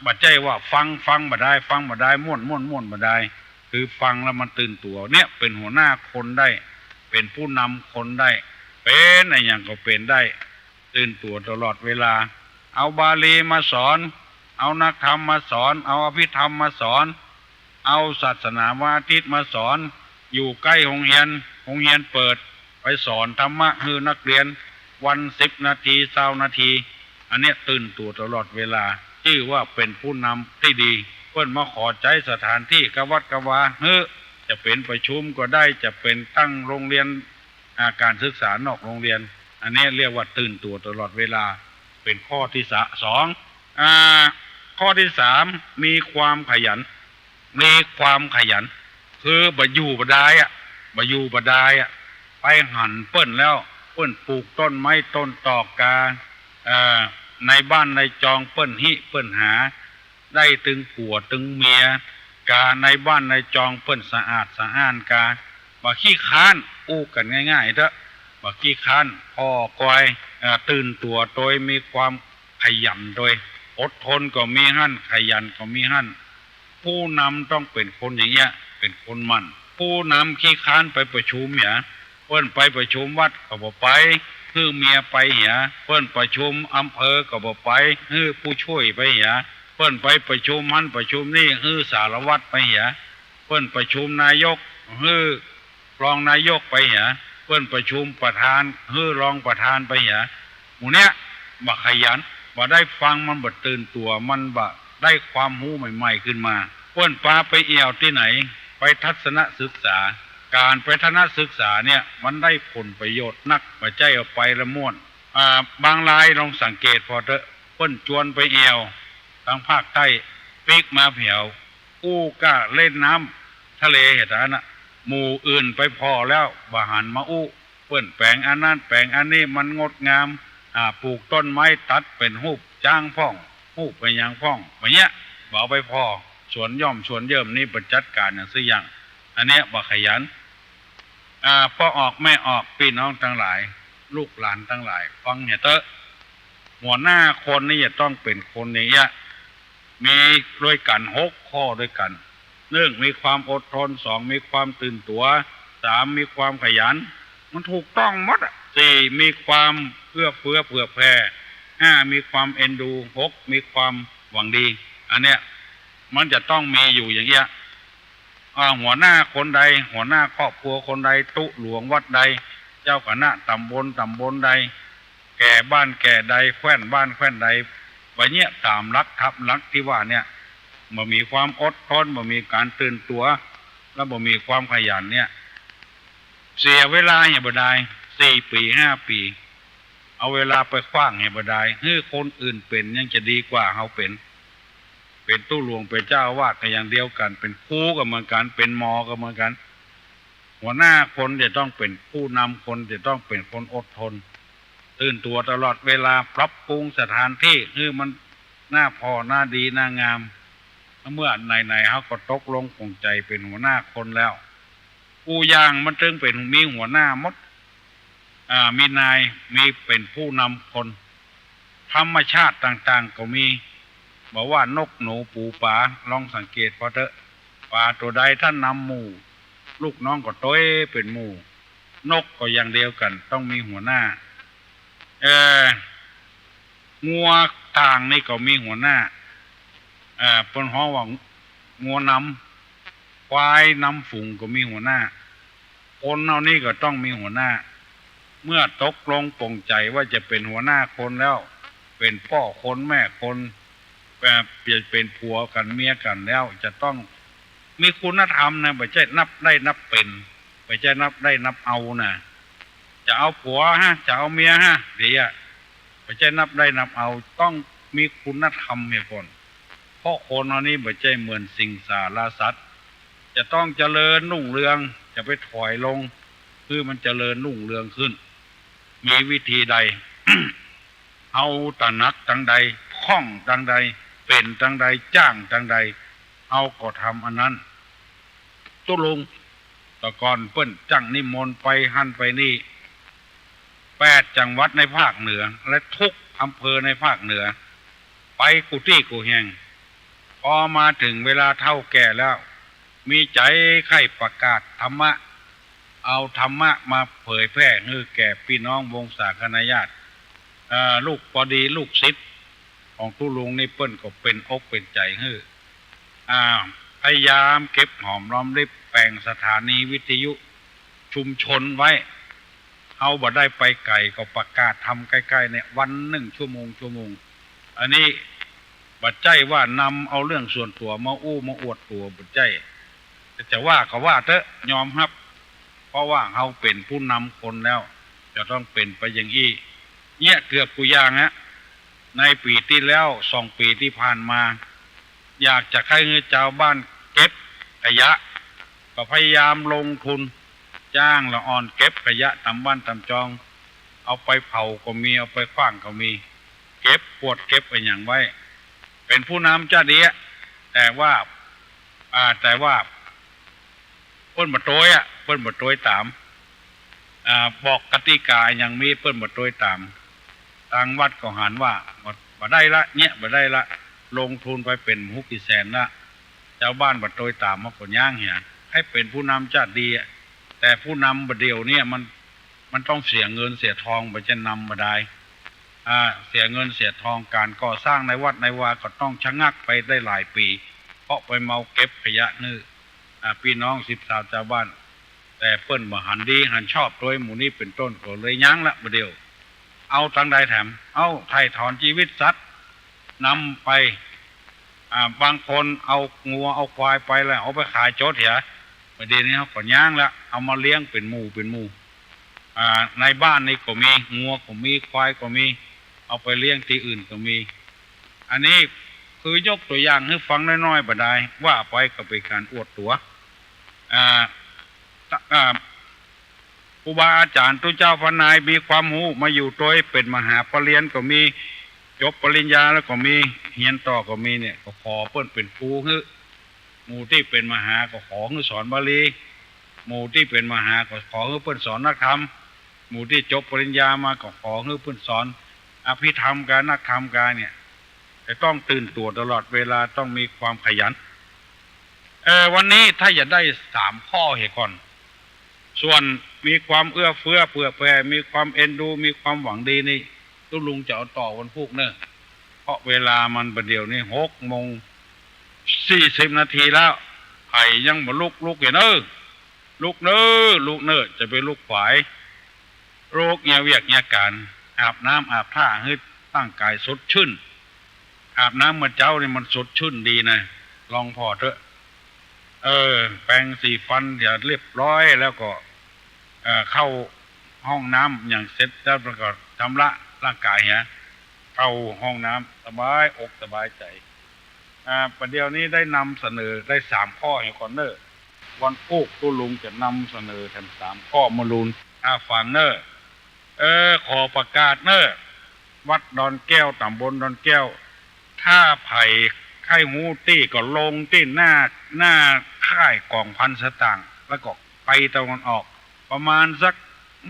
บัดใจว่าฟังบ่ได้ม่วนบ่ได้คือฟังแล้วมันตื่นตัวเนี่ยเป็นหัวหน้าคนได้เป็นผู้นำคนได้เป็นอะไรอย่างก็เป็นได้ตื่นตัวตลอดเวลาเอาบาลีมาสอนเอานักธรรมมาสอนเอาอภิธรรมมาสอนเอาศาสนาวาทิตมาสอนอยู่ใกล้โรงเรียนเปิดไปสอนธรรมะให้นักเรียนวัน10 นาที20 นาทีอันนี้ตื่นตัวตลอดเวลาชื่อว่าเป็นผู้นำที่ดีเพื่อนมาขอใจสถานที่กวัดกวาจะเป็นประชุมก็ได้จะเป็นตั้งโรงเรียนการศึกษานอกโรงเรียนอันนี้เรียกว่าตื่นตัวตลอดเวลาเป็นข้อที่สองข้อที่สามมีความขยันคือบ่อยู่บ่ได้ไปหันเปิ้นแล้วเปิ้นปลูกต้นไม้ต้นตอกกาในบ้านในจองเปิ้นเปิ้นหาได้ตึงผัวตึงเมียกาในบ้านในจองเปิ้นสะอาดสะอ้านกาบ่ขี้ค้านอู้กันง่ายๆเถอะบ่ขี้ค้านพ่อกอยตื่นตัวโดยมีความขยันโดยอดทนก็มีหั่นขยันก็มีหั่นผู้นำต้องเป็นคนอย่างเงี้ยเป็นคนมั่นผู้นำขี้ค้านไปประชุมเนี่ยเพิ่นไปประชุมวัดก็บ่ไปคือเมียไปเหียเพิ่นประชุมอำเภอก็บ่ไปคือผู้ช่วยไปเหียเพิ่นไปประชุมมันประชุมนี่คือสารวัตรไปเหียเพิ่นประชุมนายกคือรองนายกไปเหียเพิ่นประชุมประธานคือรองประธานไปเหีย หมู่เนี้ยบ่ขยันบ่ได้ฟังมันบ่ตื่นตัวมันบ่ได้ความรู้ใหม่ๆขึ้นมาเปิ้นปาไปเอี่ยวที่ไหนไปทัศนศึกษาการไปทัศนศึกษาเนี่ยมันได้ผลประโยชน์นักบ่ใจเอาไปละม่วนบางรายลองสังเกตพอเถอะเปิ้นชวนไปเอี่ยวทางภาคใต้ปีกมาเผียวกู้ก้าเล่นน้ำทะเลเหตุนั้นน่ะหมู่อื่นไปพอแล้วบ่หันมาอู้เปิ้นแปลงอันนั้นแปลงอันนี้มันงดงามปลูกต้นไม้ตัดเป็นรูปจ้างพ่องรูปเป็นอย่างพ่องแบบเนี้ยบ่เอาไปพอสวนย่อมสวนเยิ่มนี่ประจัดการอย่างซื่ออย่างอันเนี้ยบ่ขยันพ่อออกแม่ออกพี่น้องทั้งหลายลูกหลานทั้งหลายฟังเนี่ยเตอะหัวหน้าคนนี่จะต้องเป็นคนอย่างเงี้ยมีด้วยกัน6 ข้อด้วยกัน1มีความอดทน2มีความตื่นตัว3มีความขยันมันถูกต้องหมด4มีความเอื้อเฟื้อเผื่อแผ่5มีความเอ็นดู6มีความหวังดีอันเนี้ยมันจะต้องมีอยู่อย่างเงี้ยหัวหน้าคนใดหัวหน้าครอบครัวคนใดตุหลวงวัดใดเจ้าคณะตำบลใดแก่บ้านแก่ใดแคว้นบ้านแคว้นใดวันเนี้ยตามลักทับลักที่ว่าเนี่ยบ่มีความอดทนบ่มีการตื่นตัวแล้วบ่มีความขยันเนี่ยเสียเวลาอย่างบ่ได้4 ปี5 ปีเอาเวลาไปขว้างให้บ่ได้ให้คนอื่นเป็นยังจะดีกว่าเฮาเป็นตู้หลวงเป็นเจ้าวาดก็อย่างเดียวกันเป็นครูก็เหมือนกันเป็นหมอก็เหมือนกันหัวหน้าคนจะต้องเป็นผู้นำคนจะต้องเป็นคนอดทนตื่นตัวตลอดเวลาปรับปรุงสถานที่ให้มันน่าพอน่าดีน่างามเมื่อไหนๆเขาก็ตกลงปลงใจเป็นหัวหน้าคนแล้วผู้อย่างมันจึงเป็นมีหัวหน้ามดมีนายมีเป็นผู้นำคนธรรมชาติต่างๆก็มีบอกว่านกหนูปูปลาลองสังเกตพอเถอะปลาตัวใดท่านนำหมู่ลูกน้องก็ต้อยเป็นหมู่นกก็อย่างเดียวกันต้องมีหัวหน้างัวต่างนี่ก็มีหัวหน้าปนห้องว่างัวนำควายนำฝูงก็มีหัวหน้าคนเอานี่ก็ต้องมีหัวหน้าเมื่อตกลงปลงใจว่าจะเป็นหัวหน้าคนแล้วเป็นพ่อคนแม่คนเปลี่ยนเป็นผัวกันเมียกันแล้วจะต้องมีคุณธรรมนะไม่ใช่นับได้นับเป็นไม่ใช่นับได้นับเอานะจะเอาผัวจะเอาเมียเดี๋ยวไม่ใช่นับได้นับเอาต้องมีคุณธรรมเนี่ยก่อนเพราะคนอันนี้ไม่ใช่เหมือนสิ่งสารสัตว์จะต้องเจริญรุ่งเรืองจะไปถอยลงคือมันเจริญรุ่งเรืองขึ้นมีวิธีใด เอาตระหนักจังใดคล่องจังใดเป็นจังใดจ้างจังใดเอาก็ทำอันนั้นตุลุงตะกอนเปิ้นจังนิมนต์ไปหันไปนี่8 จังหวัดในภาคเหนือและทุกอำเภอในภาคเหนือไปกุฏิกูแหงพอมาถึงเวลาเท่าแก่แล้วมีใจใคร่ประกาศธรรมะเอาธรรมะมาเผยแพร่ให้แก่พี่น้องวงศาคณาญาติลูกพอดีลูกศิษย์ของตุลุงนี่เปิ้นก็เป็นอกเป็นใจให้พยายามเก็บหอมรอมริบแปลงสถานีวิทยุชุมชนไว้เอาบ่ได้ไปไกลก็ประกาศทำใกล้ๆเนี่ยวัน1 ชั่วโมงอันนี้บัดใจว่านำเอาเรื่องส่วนตัวมาอู้มาอวดตัวบัดใจจะว่าก็ว่าเถอะยอมรับเพราะว่าเขาเป็นผู้นำคนแล้วจะต้องเป็นไปอย่างอี้เนี่ยเกือบกูย่างในปีที่แล้ว2 ปีที่ผ่านมาอยากจะให้เจ้าบ้านเก็บขยะก็พยายามลงทุนจ้างละอ่อนเก็บขยะตามบ้านตามจองเอาไปเผาก็มีเอาไปขว้างก็มีเก็บปวดเก็บไปอย่างไว้เป็นผู้นำเจ้าเดียแต่ว่าเปิ้นบ่โตยเปิ้นบ่โตยตามบอกกติกาอย่างมีเปิ้นบ่โตยตามทางวัดก็หันว่าบ่ได้ละเนี่ยบ่ได้ละลงทุนไปเป็นหุกิแสนละเจ้าบ้านบ่โตยตามมาก็ย่างเหี่ยให้เป็นผู้นำเจ้าดีแต่ผู้นำบ่เดียวเนี่ยมันต้องเสียเงินเสียทองบ่จะนำบ่ได้เสียเงินเสียทองการก่อสร้างในวัดในวาก็ต้องชะงักไปได้หลายปีเพราะไปเมาเก็บขยะนี่พี่น้อง13 ชาวบ้านแต่เปิ้นบ่หันดีหันชอบโดยหมู่นี้เป็นต้นก็เลยยั้งละบ่เดียว เอาทางใดแถมเอาไถ่ถอนชีวิตสัตว์นำไปบางคนเอางัวเอาควายไปแล้วเอาไปขายโจทย์เหรอประเดี๋ยวนี้เขาก็ย่างแล้วเอามาเลี้ยงเป็นหมู่ในบ้านนี่ก็มีงัวก็มีควายก็มีเอาไปเลี้ยงที่อื่นก็มีอันนี้คือยกตัวอย่างให้ฟังน้อยๆบ่ได้ว่าไปก็เป็นการอวดตัวครูบาอาจารย์ทุเจ้าพระนายมีความรู้มาอยู่โดยเป็นมหาปรริญญาก็มีจบปริญญาแล้วก็มีเรียนต่อก็มีเนี่ยก็ขอเปิ้นเป็นครูฮึหมู่ที่เป็นมหาก็ขอให้สอนบาลีหมู่ที่เป็นมหาก็ขอให้เปิ้นสอนนักธรรมหมู่ที่จบปริญญามาก็ขอให้เปิ้นสอนอภิธรรมการนักธรรมการเนี่ยจะต้องตื่นตัวตลอดเวลาต้องมีความขยันวันนี้ถ้าอยากได้3 ข้อเหตุก่อนส่วนมีความเอื้อเฟื้อเผื่อแผ่มีความเอ็นดูมีความหวังดีนี่ตุลุงจะเอาต่อวันพุธเนอะเพราะเวลามันประเดี๋ยวนี้6:40 นาทีแล้วไผ่ยังมาลุกเห็นลุกเนอจะไปลุกขวายโรคเงียเวียกเงียการอาบน้ำอาบท่าให้ตั้งกายสดชื่นอาบน้ำเมื่อเจ้านี่มันสดชื่นดีนะลองพอเถอะแปรงสีฟันอย่าเรียบร้อยแล้วก็เข้าห้องน้ำอย่างเสร็จแล้วก็ชำระร่างกายเข้าห้องน้ำสบายอกสบายใจประเดี๋ยวนี้ได้นำเสนอได้3 ข้อให้ก่อนเนอะวันพุธตุลุงจะนำเสนอทั้ง3 ข้อมาลุนฟังเนอะขอประกาศเนอะวัดดอนแก้วตำบลดอนแก้วถ้าไผ่ไข้หูตี้ก็ลงที่หน้าค่ายกองพันสตางค์แล้วก็ไปตะวันออกประมาณสัก50-60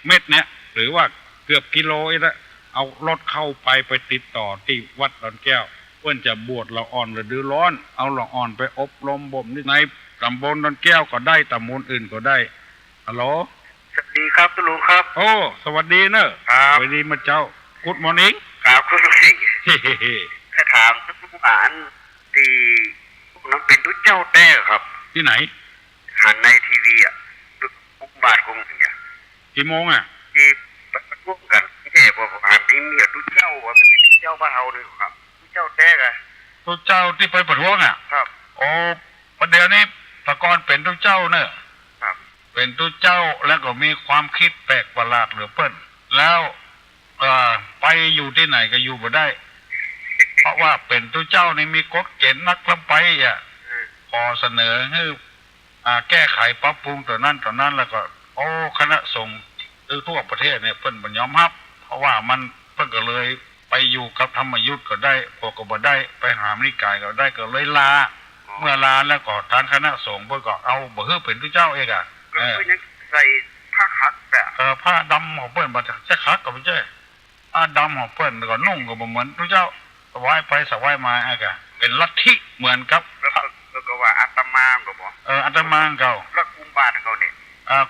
เมตรเนี่ยหรือว่าเกือบกิโลแล้วเอารถเข้าไปติดต่อที่วัดดอนแก้วเพื่อนจะบวชละอ่อนหรือดื้อร้อนเอาละอ่อนไปอบรมบ่มในตำบลดอนแก้วก็ได้ตำบลอื่นก็ได้ฮัลโหลสวัสดีครับตุลุงครับโอ้สวัสดีเนอะสวัสดีมาเจ้ากุดมอร์นิ่งครับคุณลุงถ้าถามทุกอ่านที่น้องเป็นทุกเจ้าแต้ครับที่ไหนหันในทีวีทุกบาทคงอย่างกี่โมงที่ประชุมกันที่เทพบอกหันที่มีทุกเจ้าว่าเป็นทุกเจ้าบ้านเฮาเลยครับทุกเจ้าแต้ทุกเจ้าที่ไปประท้วงครับโอ้ประเดี๋ยวนี้ตะกอนเป็นทุกเจ้าเนอะครับเป็นทุกเจ้าแล้วก็มีความคิดแปลกประหลาดเหลือเปิ้นแล้วไปอยู่ที่ไหนก็อยู่บ่ได้เพราะว่าเป็นตัวเจ้านี่มีกฎเกณฑ์นักลำไปพอเสนอให้แก้ไขปรับปรุงตัวนั้นแล้วก็คณะสงฆ์ทั่วประเทศเนี่ยเพิ่นบ่ยอมรับเพราะว่ามันเพิ่นก็เลยไปอยู่กับธรรมยุทธ์ก็ได้พวกก็บ่ได้ไปหามนิกายก็ได้ก็เลยลาเมื่อลาแล้วก็ทางคณะสงฆ์เพิ่นก็เอาบ่ฮื้อเป็นตัวเจ้าเองก็ยังใส่ผ้าคักผ้าดำของเพิ่นบ่จะคักก็บ่ใช่ดำของเปิ้นก็นุ่งก็บ่เหมือนพระเจ้าสวายไปสวายมาเป็นลัทธิเหมือนกับแล้วก็ว่าอาตมาก็บ่อาตมาเก่าแล้วกุมบาทเขาเนี่ย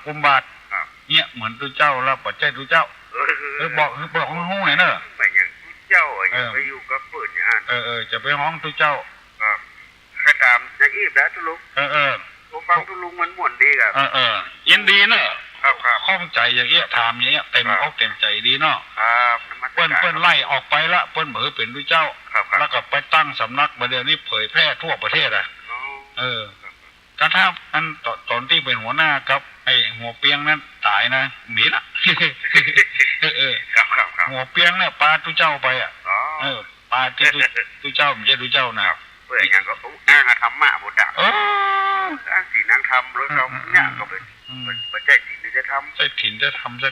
กุมบาทเนี่ยเหมือนพระเจ้าแล้วบ่ใช่พระเจ้าบอกฮู้ไงเนอะเหมือนอย่างพระเจ้าไปอยู่กับเปิ้นอย่างนั้นจะไปฮ้องพระเจ้าครับถ้าตามอย่างอีกแล้วทุลุงผมฟังทุลุงมันม่วนดีครับยินดีเนอะครับข้องใจอย่างเงี้ยถามอย่างเงี้ยเต็มอกเต็มใจดีเนาะครับเปิ้นไล่ออกไปละเปิ้นเหมือเป็นพระเจ้าแล้วก็ไปตั้งสำนักมาเดี๋ยวนี้เผยแพร่ทั่วประเทศกระทั่งอันตอนที่เป็นหัวหน้ากับไอ้หัวเปียงนั้นตายนะหมีละครับหัวเปียงเนี่ยปาตุเจ้าไปปาที่ตุเจ้าไม่ใช่ตุเจ้านะเพื่ออย่างก็อ้างธรรมะบดดักอ้างศีลนั่งธรรมแล้วเราเนี่ยก็เป็นใจถิ่นจะทำใจถิ่นจะทำ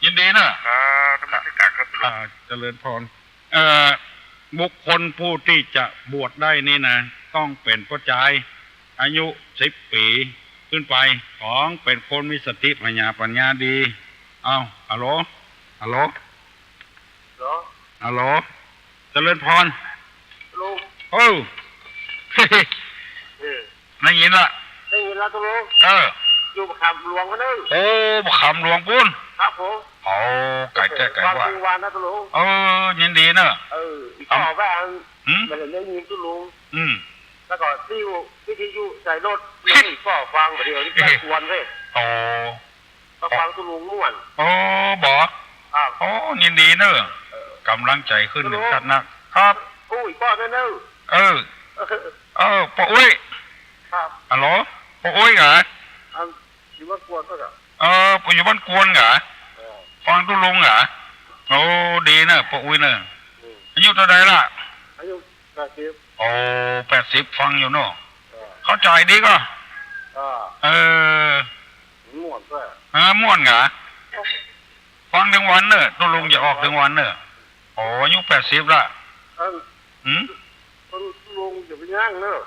ยินดีนะธรรมะที่กักครับเจริญพรบุคคลผู้ที่จะบวชได้นี่นะต้องเป็นผู้ชายอายุ10 ปีขึ้นไปของเป็นคนมีสติปัญญาดีฮัลโหลเจริญพรลุงได้ยินละตุลุงอยู่บักคำหลวงกันนึงบักคำหลวงปุ้นครับผมไก่ว่าวานนะตุลุงยินดีเนอะอีกต่อไปมันจะได้ยินตุลุงแล้วก็ที่วิทยุใส่รถนี่ก็ฟังเดี๋ยวนี้ไปกวนเลย ก็ฟังตุลุงม่วนโอ้บอกโอ้ยินดีเนอะกำลังใจขึ้นหนึ่งขั้นนะครับอุ้ยป้อเนอะปะอุ้ยครับฮัลโหลปะอุ้ยเหรออยู่บ้านกวนก็เหรออยู่บ้านกวนเหรอฟังตุลุงเหรอโอ้ดีเนอะปะอุ้ยเนอะอายุเท่าไรล่ะอายุ80โอ้80ฟังอยู่เนอะเข้าใจดีก็ม่วนด้วยม่วนเหรอฟังถึงวันเนอะตุลุงจะออกถึงวันเนอะโอ้อายุ80ละตุลุงจะไปย่างเนอะ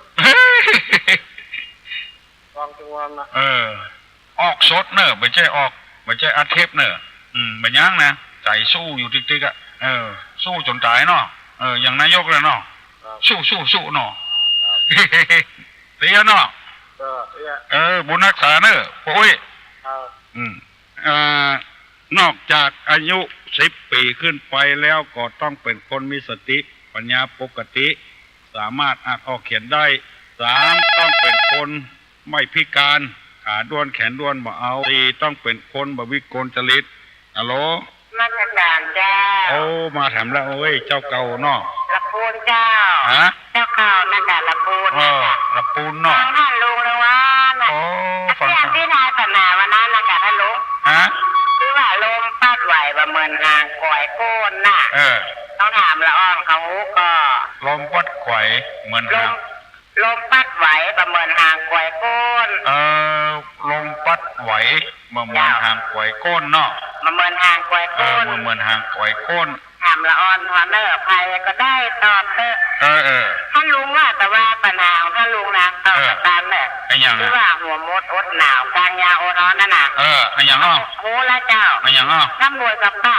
ฟังถึงวันนะออกสดเนอะไม่ใช่ออกไม่ใช่อัดเทปเนอะไม่ย่างนะใจสู้อยู่ติ๊กๆอ่ะสู้จนตายเนาะอย่างนายกเลยเนาะสู้เนาะเตี้ยเนาะบุญรักษาเนอะโอ้ยนอกจากอายุ10 ปีขึ้นไปแล้วก็ต้องเป็นคนมีสติปัญญาปกติสามารถอ่านออกเขียนได้3ต้องเป็นคนไม่พิการขาด้วนแขนด้วนบ่เอา4ต้องเป็นคนบ่วิกลจริตฮัลโหลมาจากด่านเจ้ามาถามแล้วโอ้ยเจ้าเก่าเนาะละปูนเจ้าเจ้าเก่านั่นแหละละปูนละปูนเนาะท่านลุงเลยว่าที่นายปัญหาวันนั้นนะคะท่านลุงคือว่าลมพัดไหวประเมินนางก่อยโค่นน่ะต้องถามละอ้อนเขาก็ลมพัดไหวเหมือนลมพัดไหวประเมินหางก่อยโค่นลมพัดไหวประเมินหางก่อยโค่นเนาะประเมินหางก่อยโค่นประเมินหางก่อยโค่นถามละอ้อนทอนเนอร์ภัยก็ได้ตอบเถอะท่านลุงว่าแต่ว่าปัญหาของท่านลุงนะตอบตามเนี่ยคือว่าหัวมดอดหนาวกลางยาโอร้อนนั่นน่ะอันอย่างอ้อโอ้ละเจ้าอันอย่างอ้อน้ำรวยกับป้า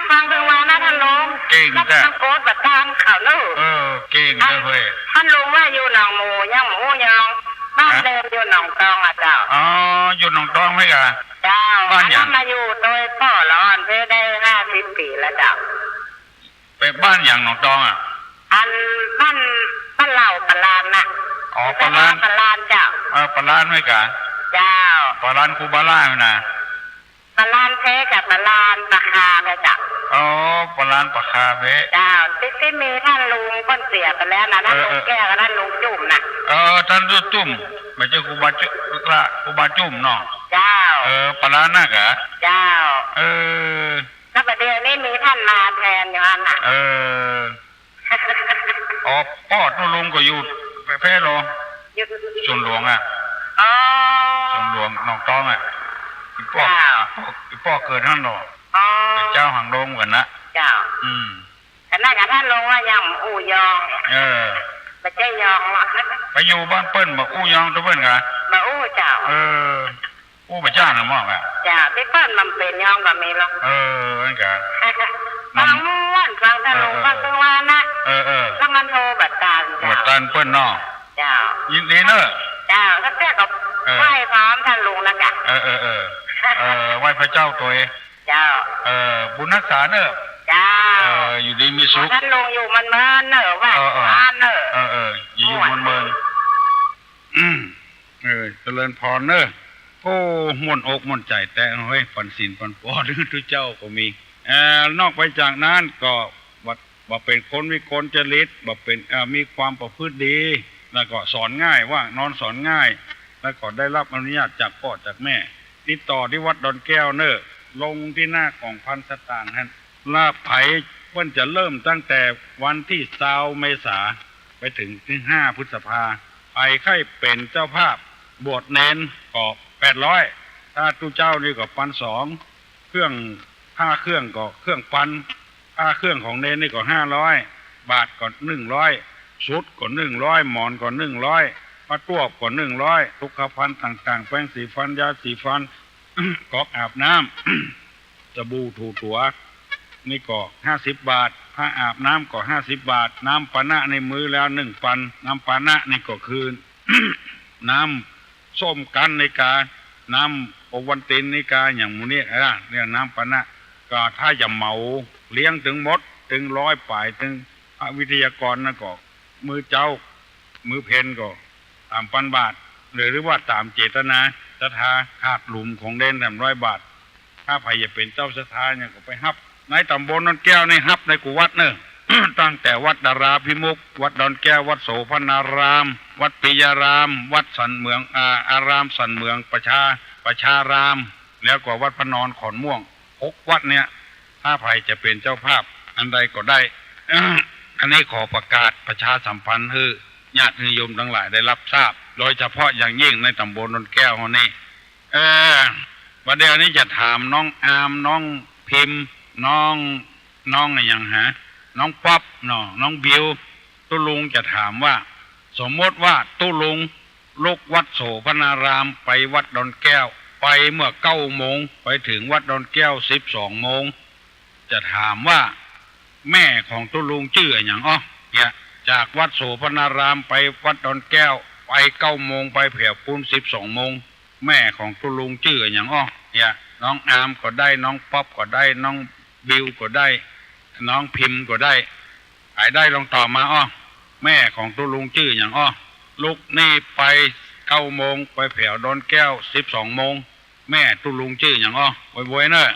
ฟังถึงว่านะท่านลุงเก่งจ้ะโคตรแบบทางเขาเนอะเก่งเลยเว้ยท่านลุงว่าอยู่หนองหมูย่างหมูยองบ้านเดิมอยู่หนองตองอ่ะเจ้าอยู่หนองตองไหมกะเจ้าบ้านยังมาอยู่โดยพ่อร้อนเพื่อได้50 ปีแล้วเจ้าไปบ้านอย่างหนองตองอ่ะบ้านเหล่าปลานน่ะปลานเจ้าปลานไหมกะเจ้าปลานคูบาล่าไหมนะปลานเทกับปลานปะคาไปจ้ะปลานปะคาเว้เจ้าที่มีท่านลุงก้นเสียไปแล้วนะท่านลุงแก้กับท่านลุงจุ่มน่ะท่านลุงจุ่มไม่ใช่ครูบาจุ่มเนาะเจ้าปลานน่ะกะเจ้าแล้วประเดี๋ยวนี้มีท่านมาแทนอยู่อันน่ะพ่อท่านลุงก็อยู่แพร่โลส่วนหลวงอ่ะส่วนหลวงหนองตองอ่ะพ่อเกิดท่านหรอเป็นเจ้าหางลงกันนะเจ้าแต่น่าจะท่านลงว่ายังอู่ยองไปเจ้ยองไปอยู่บ้านเปิ้ลมาอู้ยองตัวเปิ้ลกันมาอู้เจ้าอู้ไปจ้างหรือมั่งอ่ะเจ้าที่เปิ้ลมันเป็นยองก็มีหรอกนั่นกันฟังม้วนฟังท่านลงฟังตัววานะแล้วมันโทรบัดตานบัดตานเปิ้ลเนาะเจ้ายินดีเนอะเจ้าถ้าแก้กับไหว้พร้อมท่านลุงนะกะไหว้พระเจ้าตัวเจ้าบุญรักษาเนอะเจ้าอยู่ดีมีสุขท่านลุงอยู่มันเมินเนอะว่าเนอะอยู่มันเมินเจริญพรเนอะโอ้ม่วนอกม่วนใจแต่เฮ้ยฝันศีลฝันปอดทุกเจ้าก็มีนอกไปจากนั้นก็ว่าเป็นคนวิกลจริตว่าเป็นมีความประพฤติดีแล้วก็สอนง่ายว่านอนสอนง่ายแล้วก็ได้รับอนุญาตจากพ่อจากแม่ติดต่อที่วัดดอนแก้วเนอะลงที่หน้ากล่องพันสตางค์ฮะลาไผ่เพิ่นจะเริ่มตั้งแต่วันที่20 เมษาไปถึงที่5 พฤษภาไผ่ไข่เป็นเจ้าภาพบวชเนนก็800ถ้าตู้เจ้านี่ก็1,200เครื่อง5 เครื่องก็เครื่องปัน5 เครื่องของเนนนี่ก็500 บาทก็100ชุดก็100หมอนก็100ปลาตวบก็100ทุกขภัณฑ์ต่างๆแป้งสีฟันยาสีฟันก๊อกอาบน้ำสบู่ถูตัวนี่ก็50 บาทผ้าอาบน้ำก็50 บาทน้ำปานะในมือแล้ว1 ปันน้ำปานะนี่ก็คือ น้ำส้มกันในกาน้ำโอวันตินในกาอย่างมูนี่เรื่องน้ำปานะก็ถ้าจะเหมาเลี้ยงถึงหมดถึง100 ป่ายถึงวิทยากรนะก็มือเจ้ามือเพนก็3,000 บาทหรือว่าตามเจตนา ศรัทธาขาดหลุมของเด่น300 บาทถ้าใครจะเป็นเจ้าศรัทธาเนี่ยก็ไปฮับในตำบลดอนแก้วนี่ฮับในกุวัดเนอะ ตั้งแต่วัดดาราพิมุขวัดดอนแก้ววัดโสภณารามวัดปิยารามวัดสันเมืองอารามสันเมืองประชารามแล้วก็วัดพระนอนขอนม่วง6 วัดเนี่ยถ้าใครจะเป็นเจ้าภาพอันใดก็ได้ อันนี้ขอประกาศประชาสัมพันธ์ให้ญาติโยมทั้งหลายได้รับทราบโดยเฉพาะอย่างยิ่งในตำบลดอนแก้วนี่วันเดียวนี้จะถามน้องอามน้องพิมพ์น้องอะไรอย่างฮะน้องป๊อปน้องบิวตุลุงจะถามว่าสมมติว่าตุลุงลูกวัดโสภณารามไปวัดดอนแก้วไปเมื่อ9 โมงไปถึงวัดดอนแก้ว12 โมงจะถามว่าแม่ของตุลุงชื่ออย่างเนี่ยจากวัดโสภณารามไปวัดดอนแก้วไป9 โมงไปแผ่ปูน12 โมงแม่ของตุลุงชื่ออย่างเนี่ยน้องอามก็ได้น้องป๊อปก็ได้น้องบิวก็ได้น้องพิมพ์ก็ได้ใครได้ลองตอบมาแม่ของตุลุงชื่ออย่างลูกนี่ไป9 โมงไปแผ่ดอนแก้ว12 โมงแม่ตุลุงชื่ออย่างบ่อยๆเนอะ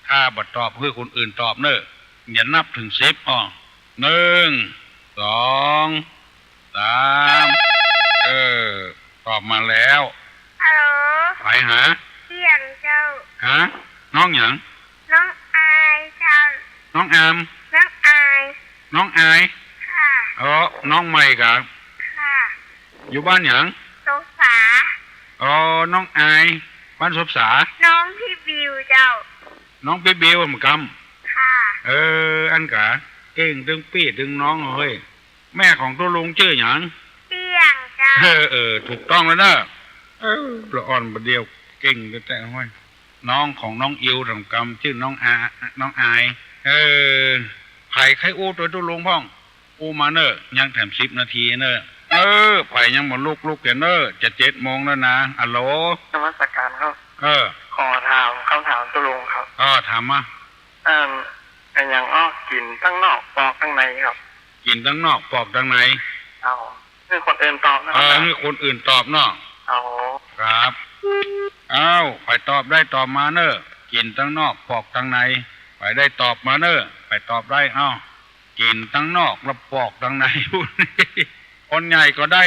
ถ้าบัดตอบเพื่อคนอื่นตอบเนอะอย่านับถึง10 1 2 3ตอบมาแล้วฮัลโหลไปหาเสียงเจ้าฮะน้องอย่างน้องอายเจ้าน้องอามน้องอายค่ะน้องใหม่กับค่ะอยู่บ้านอย่างสบสาน้องอายบ้านสบสาน้องพี่บิวเจ้าน้องพี่บิวเหมือนกันค่ะอันกะเก่งดึงปี้ดึงน้องเฮ้ยแม่ของตัวลุงชื่ออย่างเปียงเจ้าถูกต้องแล้วเนอะละอ่อนประเดียวเก่งแต่ห้อยน้องของน้องอิวทำกรรมชื่อน้องอายไผ่ไข่อู้ตัวลุงพ่องอู้มาเนอะยังแถม10 นาทีเนอะไผ่ยังหมดลูกแกเนอะจะ7 โมงแล้วนะอัลโหลนมัสการครับขอถามคำถามตุลุงครับถามมาอันอย่างกินตั้งนอกปอกตั้งในครับกินตั้งนอกปอกตั้งในคือคนอื่นตอบนะคือคนอื่นตอบเนาะครับไปตอบได้ตอบมาเนอะกินตั้งนอกปอกตั้งในไปได้ตอบมาเนอะไปตอบได้กินตั้งนอกแล้วปอกตั้งในคนใหญ่ก็ได้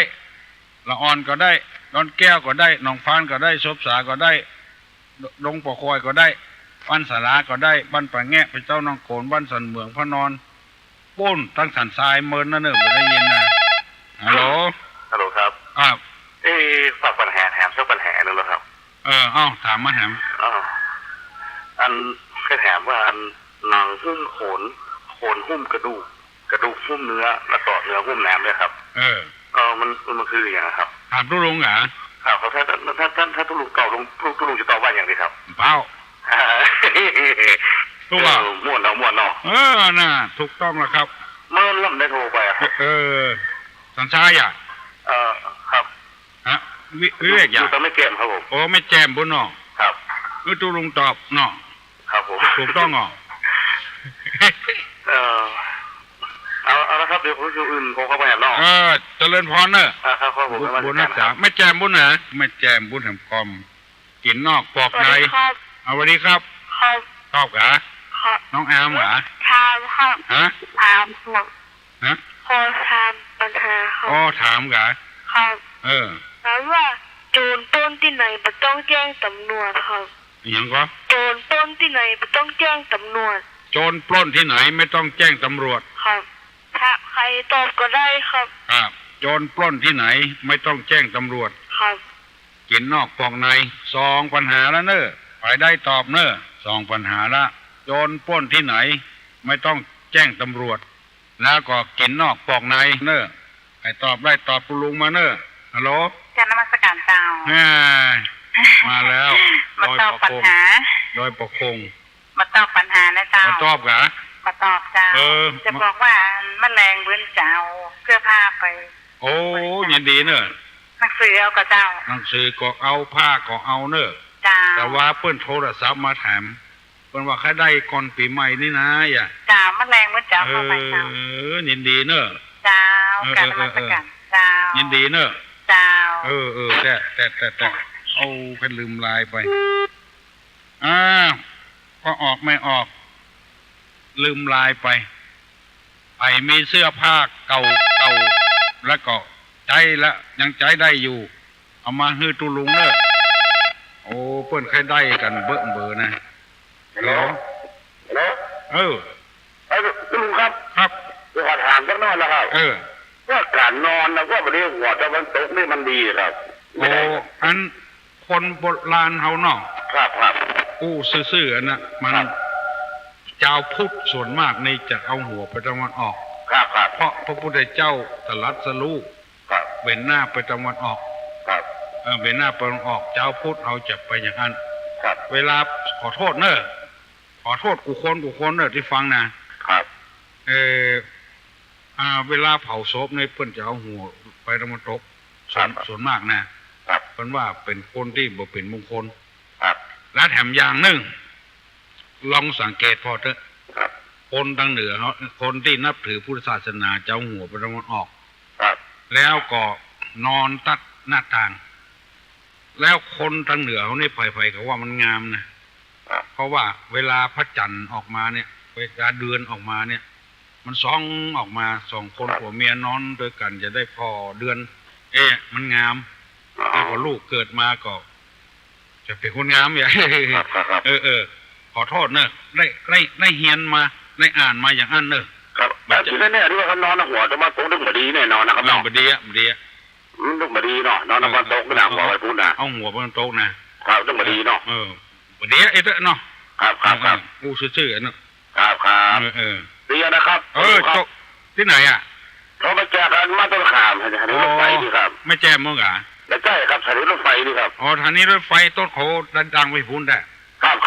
ละอ่อนก็ได้ดอนแก้วก็ได้หนองฟานก็ได้ซบสาก็ได้ลงปอคอยก็ได้บ้านสาราก็ได้บ้านปะแงะไปเจ้าน้องโขนบ้านสันเมืองพระนอนปุ้นตั้งสันทรายเมินนั่นเนอะไม่ได้ยินนะฮัลโหลครับฝากปัญหาแถมสักปัญหาหนึ่งแล้วครับถามมาแถมอันแค่ถามว่าอันหนังหุ้มโขนหุ้มกระดูกหุ้มเนื้อแล้วก็เนื้อหุ้มน้ำด้วยครับมันคืออย่างครับถามตุลุงเหรอครับถ้าตุลุงตอบตุลุงจะตอบว่าอย่างไรครับเปล่าถูกม้วนเนาะน่ะถูกต้องแล้วครับเมื่อล่ำได้โทรไปครับสัญชายครับวิเวกอย่าต้องไม่แจมครับผมไม่แจมบนเนาะครับตุลุงตอบเนาะครับผมถูกต้องเอาละครับเดี๋ยวผมจะอื่นผมเข้าไปเนาะเจริญพรเนอะครับผมบุญนักษาไม่แจมบุญนะไม่แจมบุญแห่งกรมกินนอกปอกในสวัสดีครับชอบกะน้องแอมเหรอถามครับถามครับขอถามปัญหาครับถามกะครับถามว่าโจรปล้นที่ไหนไม่ต้องแจ้งตำรวจครับอย่างก็โจรปล้นที่ไหนไม่ต้องแจ้งตำรวจโจรปล้นที่ไหนไม่ต้องแจ้งตำรวจครับถ้าใครตอบก็ได้ครับโจรปล้นที่ไหนไม่ต้องแจ้งตำรวจครับกินนอกปอกใน2 ปัญหาแล้วเนอะไปได้ตอบเนอะ2 ปัญหาละโจรปล้นที่ไหนไม่ต้องแจ้งตำรวจแล้วก็กินนอกปอกในเนอะไปตอบได้ตอบตุลุงมาเนอะฮัลโหลการนมัสการเจ้ามาแล้วมาตอบปัญหาโดยปกคงมาตอบปัญหานะเจ้ามาตอบกะมาตอบเจ้าจะบอกว่าแมลงเบื้อนเจ้าเสื้อผ้าไปยินดีเนอะหนังสือเอาก็เจ้าหนังสือก็เอาผ้าก็เอาเนอะแต่ว่าเพื่อนโทรศัพท์มาถามเพื่อนว่าใครได้ก่อนปีใหม่นี่นะจ้าแมลงเบื้อนเจ้าเข้าไปเจ้ายินดีเนอะเจ้าการนมัสการเจ้ายินดีเนอะเจ้าแต่ข เอาแค่ลืมลายไปก็ออกไม่ออกลืมลายไปไอ้มีเสื้อผ้าเก่าแล้วก็ใจละยังใจได้อยู่เอามาฮื้อตุลุงเนอะโอ้เปิ้นเคยได้กันเบิ่งเบอนะแล้วลุงครับขอถามสักหน่อยนะครับว่าการนอนนะว่าวันนี้หัวตะวันตกนี่มันดีครับโอ้อันคนโบราณเฮาเนาะครับอู้ซื่อๆอันน่ะมันเจ้าพุทธส่วนมากนี่จะเอาหัวไปตะวันออกครับเพราะพระพุทธเจ้าตรัสรู้เว้นหน้าไปตะวันออกเว้นหน้าไปตะวันออกเจ้าพุทธเอาจะไปอย่างนั้นเวลาขอโทษเนอะขอโทษกูคนเนอะที่ฟังนะครับเวลาเผาศพในเพิ่นจะเอาหัวไปตะวันตกส่วนมากนะเพิ่นว่าเป็นคนที่บ่เป็นมงคลและแถมอย่างนึงลองสังเกตพอเถอะคนทางเหนือเขาคนที่นับถือพุทธศาสนาจะเอาหัวไปตะวันออกแล้วก็นอนตัดหน้าต่างแล้วคนทางเหนือเขาเนี่ยไผ่เขาว่ามันงามนะเพราะว่าเวลาพระจันทร์ออกมาเนี่ยเวลาเดือนออกมาเนี่ยมันส่องออกมาสองคนผัวเมียนอนด้วยกันจะได้พอเดือนมันงามแล้วพอลูกเกิดมาก็จะเป็นคนงามอย่างขอโทษเนอะได้เฮียนมาได้อ่านมาอย่างนั้นเนอะครับแบบที่แน่ๆที่ว่าเขานอนหัวจะมาตกดึกบดีแน่นอนนะครับนอนบดีดึกบดีเนาะนอนมาตกไม่น่าหัวไปพูดนะเอาหัวไปตกนะครับดึกบดีเนาะบดีเนาะครับกูซื่อๆเนาะครับดีนะครับจกที่ไหนอ่ะเขาไปแจกกันมาต้นขามสถานีรถไฟนี่ครับไม่แจกมั้งอ่ะใช่ครับสถานีรถไฟนี่ครับสถานีรถไฟต้นโขดังไปพูนได้ครับ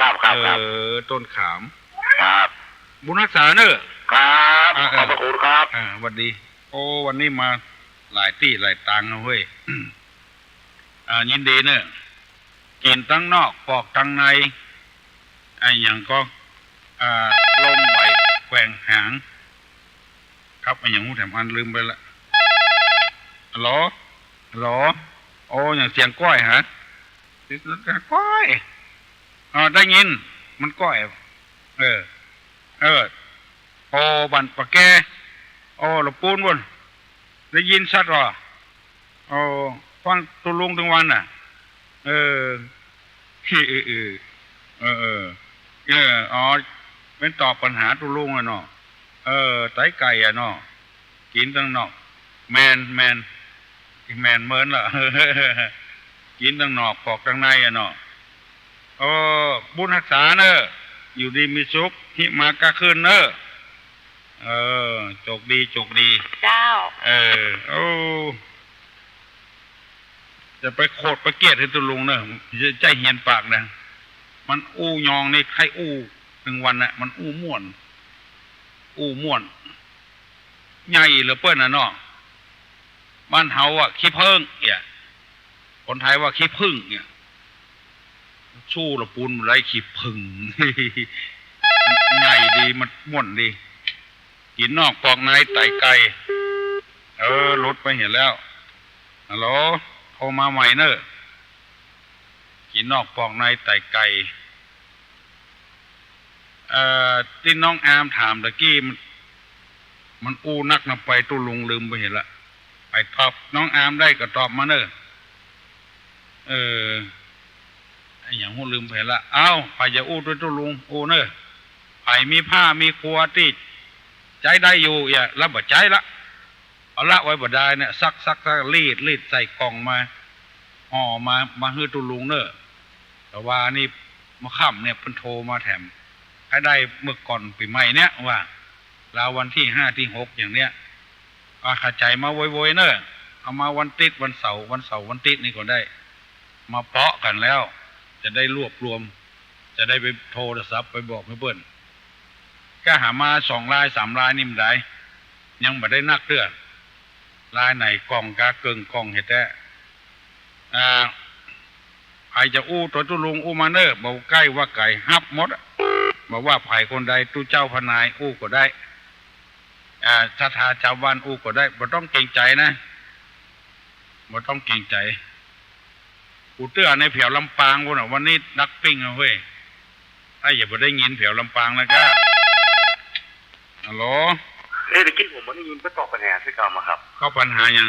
ต้นขามครับบุญรักษาเนอะครับขอบคุณครับสวัสดีโอ้วันนี้มาหลายที่หลายตังเฮ้ยยินดีเนอะกินตั้งนอกปอกตั้งในอย่างก็ลมใบแกว่งหางครับอย่างหูแถมอันลืมไปละหรอโอ้อย่างเสียงก้อยฮะเสียงก้อยได้ยินมันก้อยโอ้บันปะแกโอ้ละปูนบนได้ยินชัดหรอโอ้ฟังตุลุงทั้งวันน่ะเป็นตอบปัญหาตุลุงอ่ะเนาะไตไก่อ่ะเนาะกินตั้งนอกแมนเมินล่ะ กินตั้งนอกปอกตั้งในอ่ะเนาะบุญรักษาเนอะอยู่ดีมีสุขหิมากะขึ้นเนอะจกดีเจ้าจะไปโคตรไปเกียดให้ตุลุงเนอะใจเหียนปากนะมันอู้ยองนี่ใครอู้หนึ่งวันน่ะมันอู้ม่วนใหญ่เหลือเปิ้นน่ะเนาะบ้านเฮาอ่ะขี้ผึ้งเนี่ยคนไทยว่าขี้ผึ้งเนี่ยสู้ละปูนไรขี้ผึ้งใหญ่ดีมันม่วนดีกินนอกปอกในไตไก่รถไปเห็นแล้วฮัลโหลโทรมาใหม่เนอะกินนอกปอกในไตไก่ที่น้องอามถามตะกี้มันอู้นักนำไปตู้ลุงลืมไปเห็นละไปตอบน้องอามได้ก็ตอบมาเนอะอย่างหูลืมไปละไปจะอู้ด้วยตู้ลุงอู้เนอะไปมีผ้ามีครัวที่ใจได้อยู่อย่ารับบัดใจละเอาละไว้บัดได้เนี่ยซักรีดใส่กล่องมาห่อมาฮื้อตู้ลุงเนอะแต่ว่านี่มาค่ำเนี่ยเพิ่นโทรมาแถมให้ได้เมื่อก่อนปีใหม่เนี่ยว่าเราวันที่5 ที่ 6อย่างเนี้ยขาใจมาโวยเนอะเอามาวันติดวันเสาร์วันติดนี่ก็ได้มาเปาะกันแล้วจะได้รวบรวมจะได้ไปโทรศัพท์ไปบอกให้เปิ้นก็หามา2 ราย 3 รายนี่มันได้ยังไม่ได้นักเรื่องรายไหนกล่องกาเกิงกล่องเห็ดแท้ใครจะอู้ตัวตุลุงอู้มาเนอะบอกใกล้ว่าไก่ฮับหมดบอกว่าไผ่คนใดตู้เจ้าพนายอู้ก็ได้ชาทาชาวบ้านอู้ก็ได้บ่ต้องเกรงใจนะบ่ต้องเกรงใจ กูเตื้อในแถวลำปางพุ่นน่ะวันนี้นักปิ้งเอาเว้ยถ้าอย่าไปได้ยินแถวลำปางนะก็ฮัลโหลเดี๋ยวกี้ผมไม่ได้ยินเพื่อตอบปัญหาที่กล่าวมาครับเข้าปัญหายัง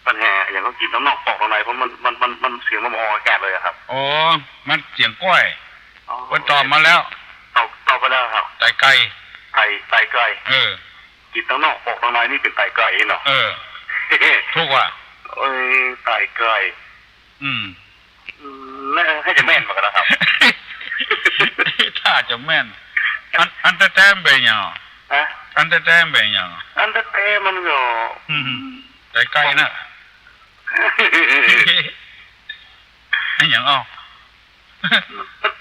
ปัญหาอย่างเขากินน้ำนอกออกตรงไหนเพราะมันเสียงมันออกอากาศเลยครับอ๋อมันเสียงก้อยมันตอบมาแล้วตอบไปแล้วครับไตไก่ไตไก่กินน้ำนอกออกตรงไหนนี่เป็นไตไก่เนาะทุกว่ะไตไก่ให้จะแม่นมากันนะครับถ้าจะแม่นอันแต้มเป็นยังอันแต้มเป็นยังอันแต้มมันก็ไตไก่น่ะไอ้ยัง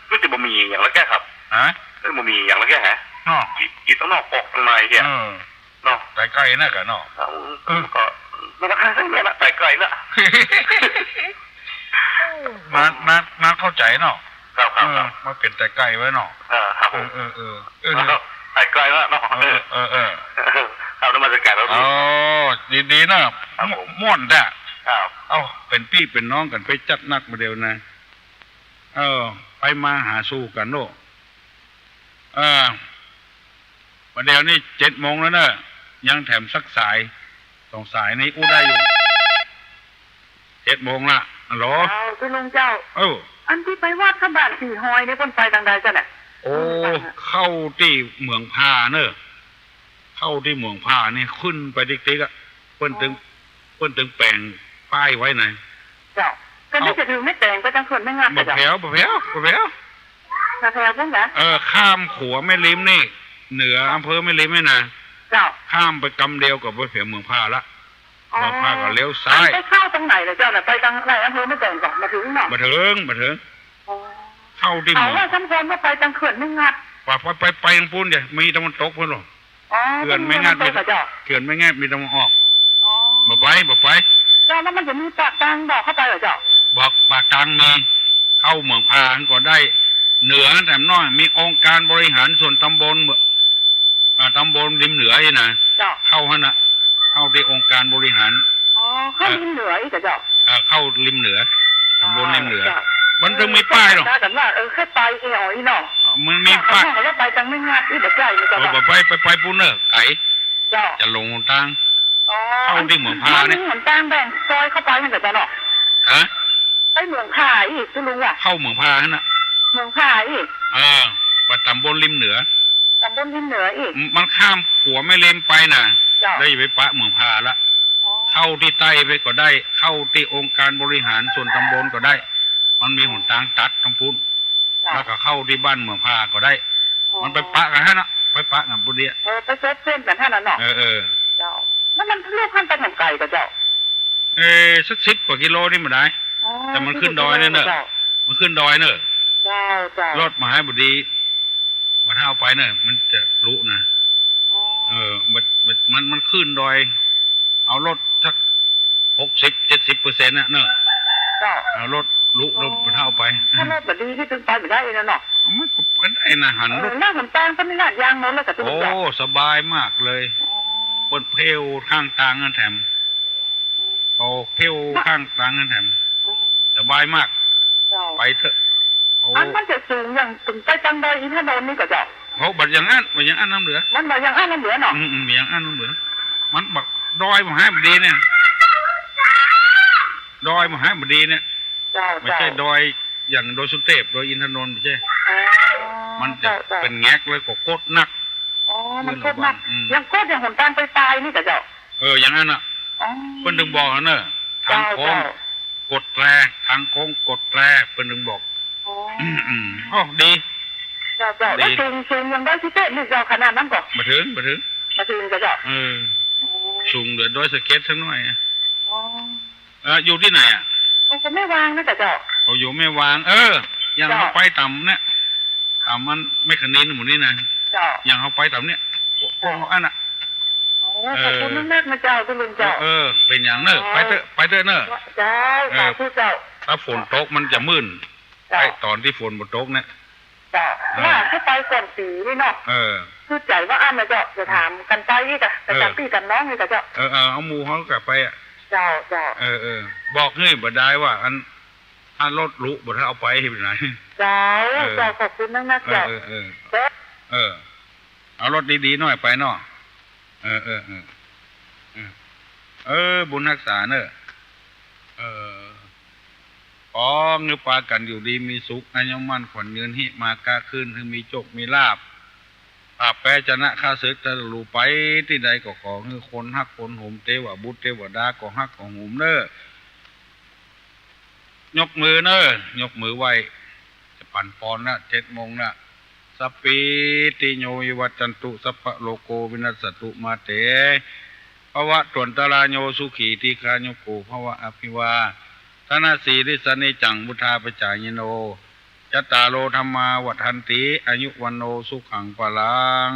ก็จะบ่มีอย่างละแก่ครับบ่มีอย่างละแก่ฮะกินต้องนอกออกตรงไหนเฮียเนาะไตไก่น่ะกันเนาะก็มันราคาสักแม่ละไตไก่ละมาเข้าใจเนาะมาเป็นไตไก่ไว้เนาะครับไตไก่ละเนาะเอาน้ำมันจะแก่แล้วดีๆนะม่วนด่ะเอาเป็นพี่เป็นน้องกันไปจัดนักมาเดียวนะไปมาหาสู้กันโน่มาเดียวนี่7 โมงแล้วเนอะยังแถมสักสาย2 สายนี้อู้ได้อยู่7 โมงละฮัลโหลคุณลุงเจ้าอันที่ไปวาดข้าบ้านสีหอยในคนไปทางใดจ้ะเนี่ยเข้าที่เมืองพาเนอะเข้าที่เมืองพานี่ขึ้นไปติ๊กๆอ่ะเพิ่นถึงแปลงป้ายไว้ไหนเจ้าก็ไม่จะถือไม่แต่งไปจังคนไม่งานบ่แผ่วมาแผ่วพุ่งนะข้ามขัวไม่ลิ้มนี่เหนืออำเภอไม่ลิ้มไม่นะเจ้าข้ามไปกำเดียวกับไปเผือเมืองพาละเมืองพาก็เลี้ยวซ้ายไปเข้าตรงไหนเลยเจ้าเนี่ยไปทางไหนอำเภอไม่แต่งก่อนมาถึงเนาะมาถึงเข้าที่เมืองว่าสำคัญว่าไปจังเขื่อนไม่งัดไปยังปูนเดี๋ยวมีตะวันตกเพื่อนหรอเขื่อนไม่งัดเขื่อนไม่งัดมีตะวันออกบ่ไปเจ้าแล้วมันจะมีปากกลางบอกเข้าไปเหรอเจ้าบอกปากกลางมีเข้าเมืองพาก็ได้เหนือแต่น้อยมีองค์การบริหารส่วนตำบลริมเหนือนี่นะเข้าฮะนะเข้าที่องค์การบริหารเข้าริมเหนืออีกเจ้าเข้าริมเหนือตำบลริมเหนือมันต้องมีป้ายหรอแต่ว่าแค่ไปเอ๋อเนาะมันมีป้ายแล้วไปจังไม่งัดอีเด็กใหญ่เลยเจ้าไปปูนเนอร์ไก่จะลงทางเข้าที่เมืองพาเนี่ยเหมือนทางแบ่งซอยเข้าไปเหมือนกันเนาะไปเมืองพาอีกคุณลุงอ่ะเข้าเมืองพาฮะนะเมืองพาอีกไปตำบลริมเหนืออีกมันข้ามขัวไม่เล็มไปน่ะได้ไปปะเมืองพาละเข้าที่ใต้ไปก็ได้เข้าที่องค์การบริหารส่วนตำบลก็ได้มันมีหนทางตัดทั้งพุ้นแล้วก็เข้าที่บ้านเมืองพาก็ได้มันไปปะกันฮะนะไปปะกันปุเดียไปเส้นกันท่านั้นเนาะเจ้าแล้วมันเลือกขั้นไปทางไกลกับเจ้าสัก10 กว่ากิโลนี่มันได้แต่มันขึ้นดอยเนอะมันขึ้นดอยเนอะรถมาให้บุรีบัดเท้าไปเนอะมันจะรู้นะมันขึ้นดอยเอารถสัก60-70%น่ะเนอะเอารถลุกบัดเท้าไปถ้ารถแบบนี้ที่ตึงไปไม่ได้เลยเนาะมันก็ไอ้นะหันรถหน้าหันแปลงก็ไม่น่ายางโน้นแล้วแต่ตัวสบายมากเลยบนเพลข้างต่างนั่นแถมเพลข้างต่างนั่นแถมสบายมากไปเถอะมันจะสูงอย่างถึงใต้จังใดอีท่าโดนนี่ก็จะบัดอย่างอันน้ำเหลือมันบัดอย่างอันน้ำเหลือเนาะอย่างอันน้ำเหลือมันบักดอยมหาบดีเนี่ยดอยมหาบดีเนี่ยไม่ใช่ดอยอย่างดอยสุเทพดอยอินทนนท์ไม่ใช่มันจะเป็นแงกเลยก็โคตรนักมันโคตรนักยังโคตรอย่างหนทางไปตายนี่ก็จะอย่างนั้นอ่ะเพิ่นถึงบอกเนอะทางโค้งกดแตรทางโค้งกดแตรเพิ่นถึงบอกดีแล้วสูงยังได้ที่เต้นนี่เจ้าขนาดนั้นก่อนมาถึงก็เจ้าสูงเหลือด้วยสเก็ตสักหน่อยอยู่ที่ไหนอ่ะก็ไม่วางนะแต่เจ้าอยู่ไม่วางยังเขาไปต่ำเนี่ยต่ำมันไม่ขนินหมดนี่นะยังเขาไปต่ำเนี่ยพวกอันน่ะขอบคุณมากนะเจ้าคุณลุงเจ้าเป็นอย่างเนอะไปเถอะเนอะเจ้าผู้เจ้าถ้าฝนตกมันจะมึนไอ้ตอนที่ฝนบนตกเนี่ยว่าให้ไปก่อนสีนี่เนาะคือใจว่าอันนะเจ้าจะถามกันไปนี่จ้ะแต่จำพี่กันน้องนี่จ้ะเจ้าเอาหมูเขากลับไปอ่ะเจ้าบอกเฮ้ยบ่ได้ว่าอัน ถ้ารถลุบ่ถ้าเอาไปเห็นไหนจ้าจ้าขอบคุณมากๆจ้าเอารถดีๆหน่อยไปเนาะบุญรักษาเนอะขอเงือปากันอยู่ดีมีสุขอายุมั่นขวัญยืนหิมากาขึ้นถึงมีโชคมีลาภแปรชนะข้าศึกจะรู้ไปที่ใดก็ขอคือคนฮักคนหุมเทวบุตรเทวดาก็ฮักของหุมเนอะยกมือเนอะยกมือไหวจะปั่นปอนนะ7 โมงนะสัพพิติโยวิวัจจันตุสัพพะโลโกวินัสสตุมาเตภวะตวนตรายโยสุขีทีคาโยโกภวะอภิวาธนาสีริสนิจังบุทาปจายโนยัตตาโลธรรมาวัฏันติอายุวันโนสุขังปะลัง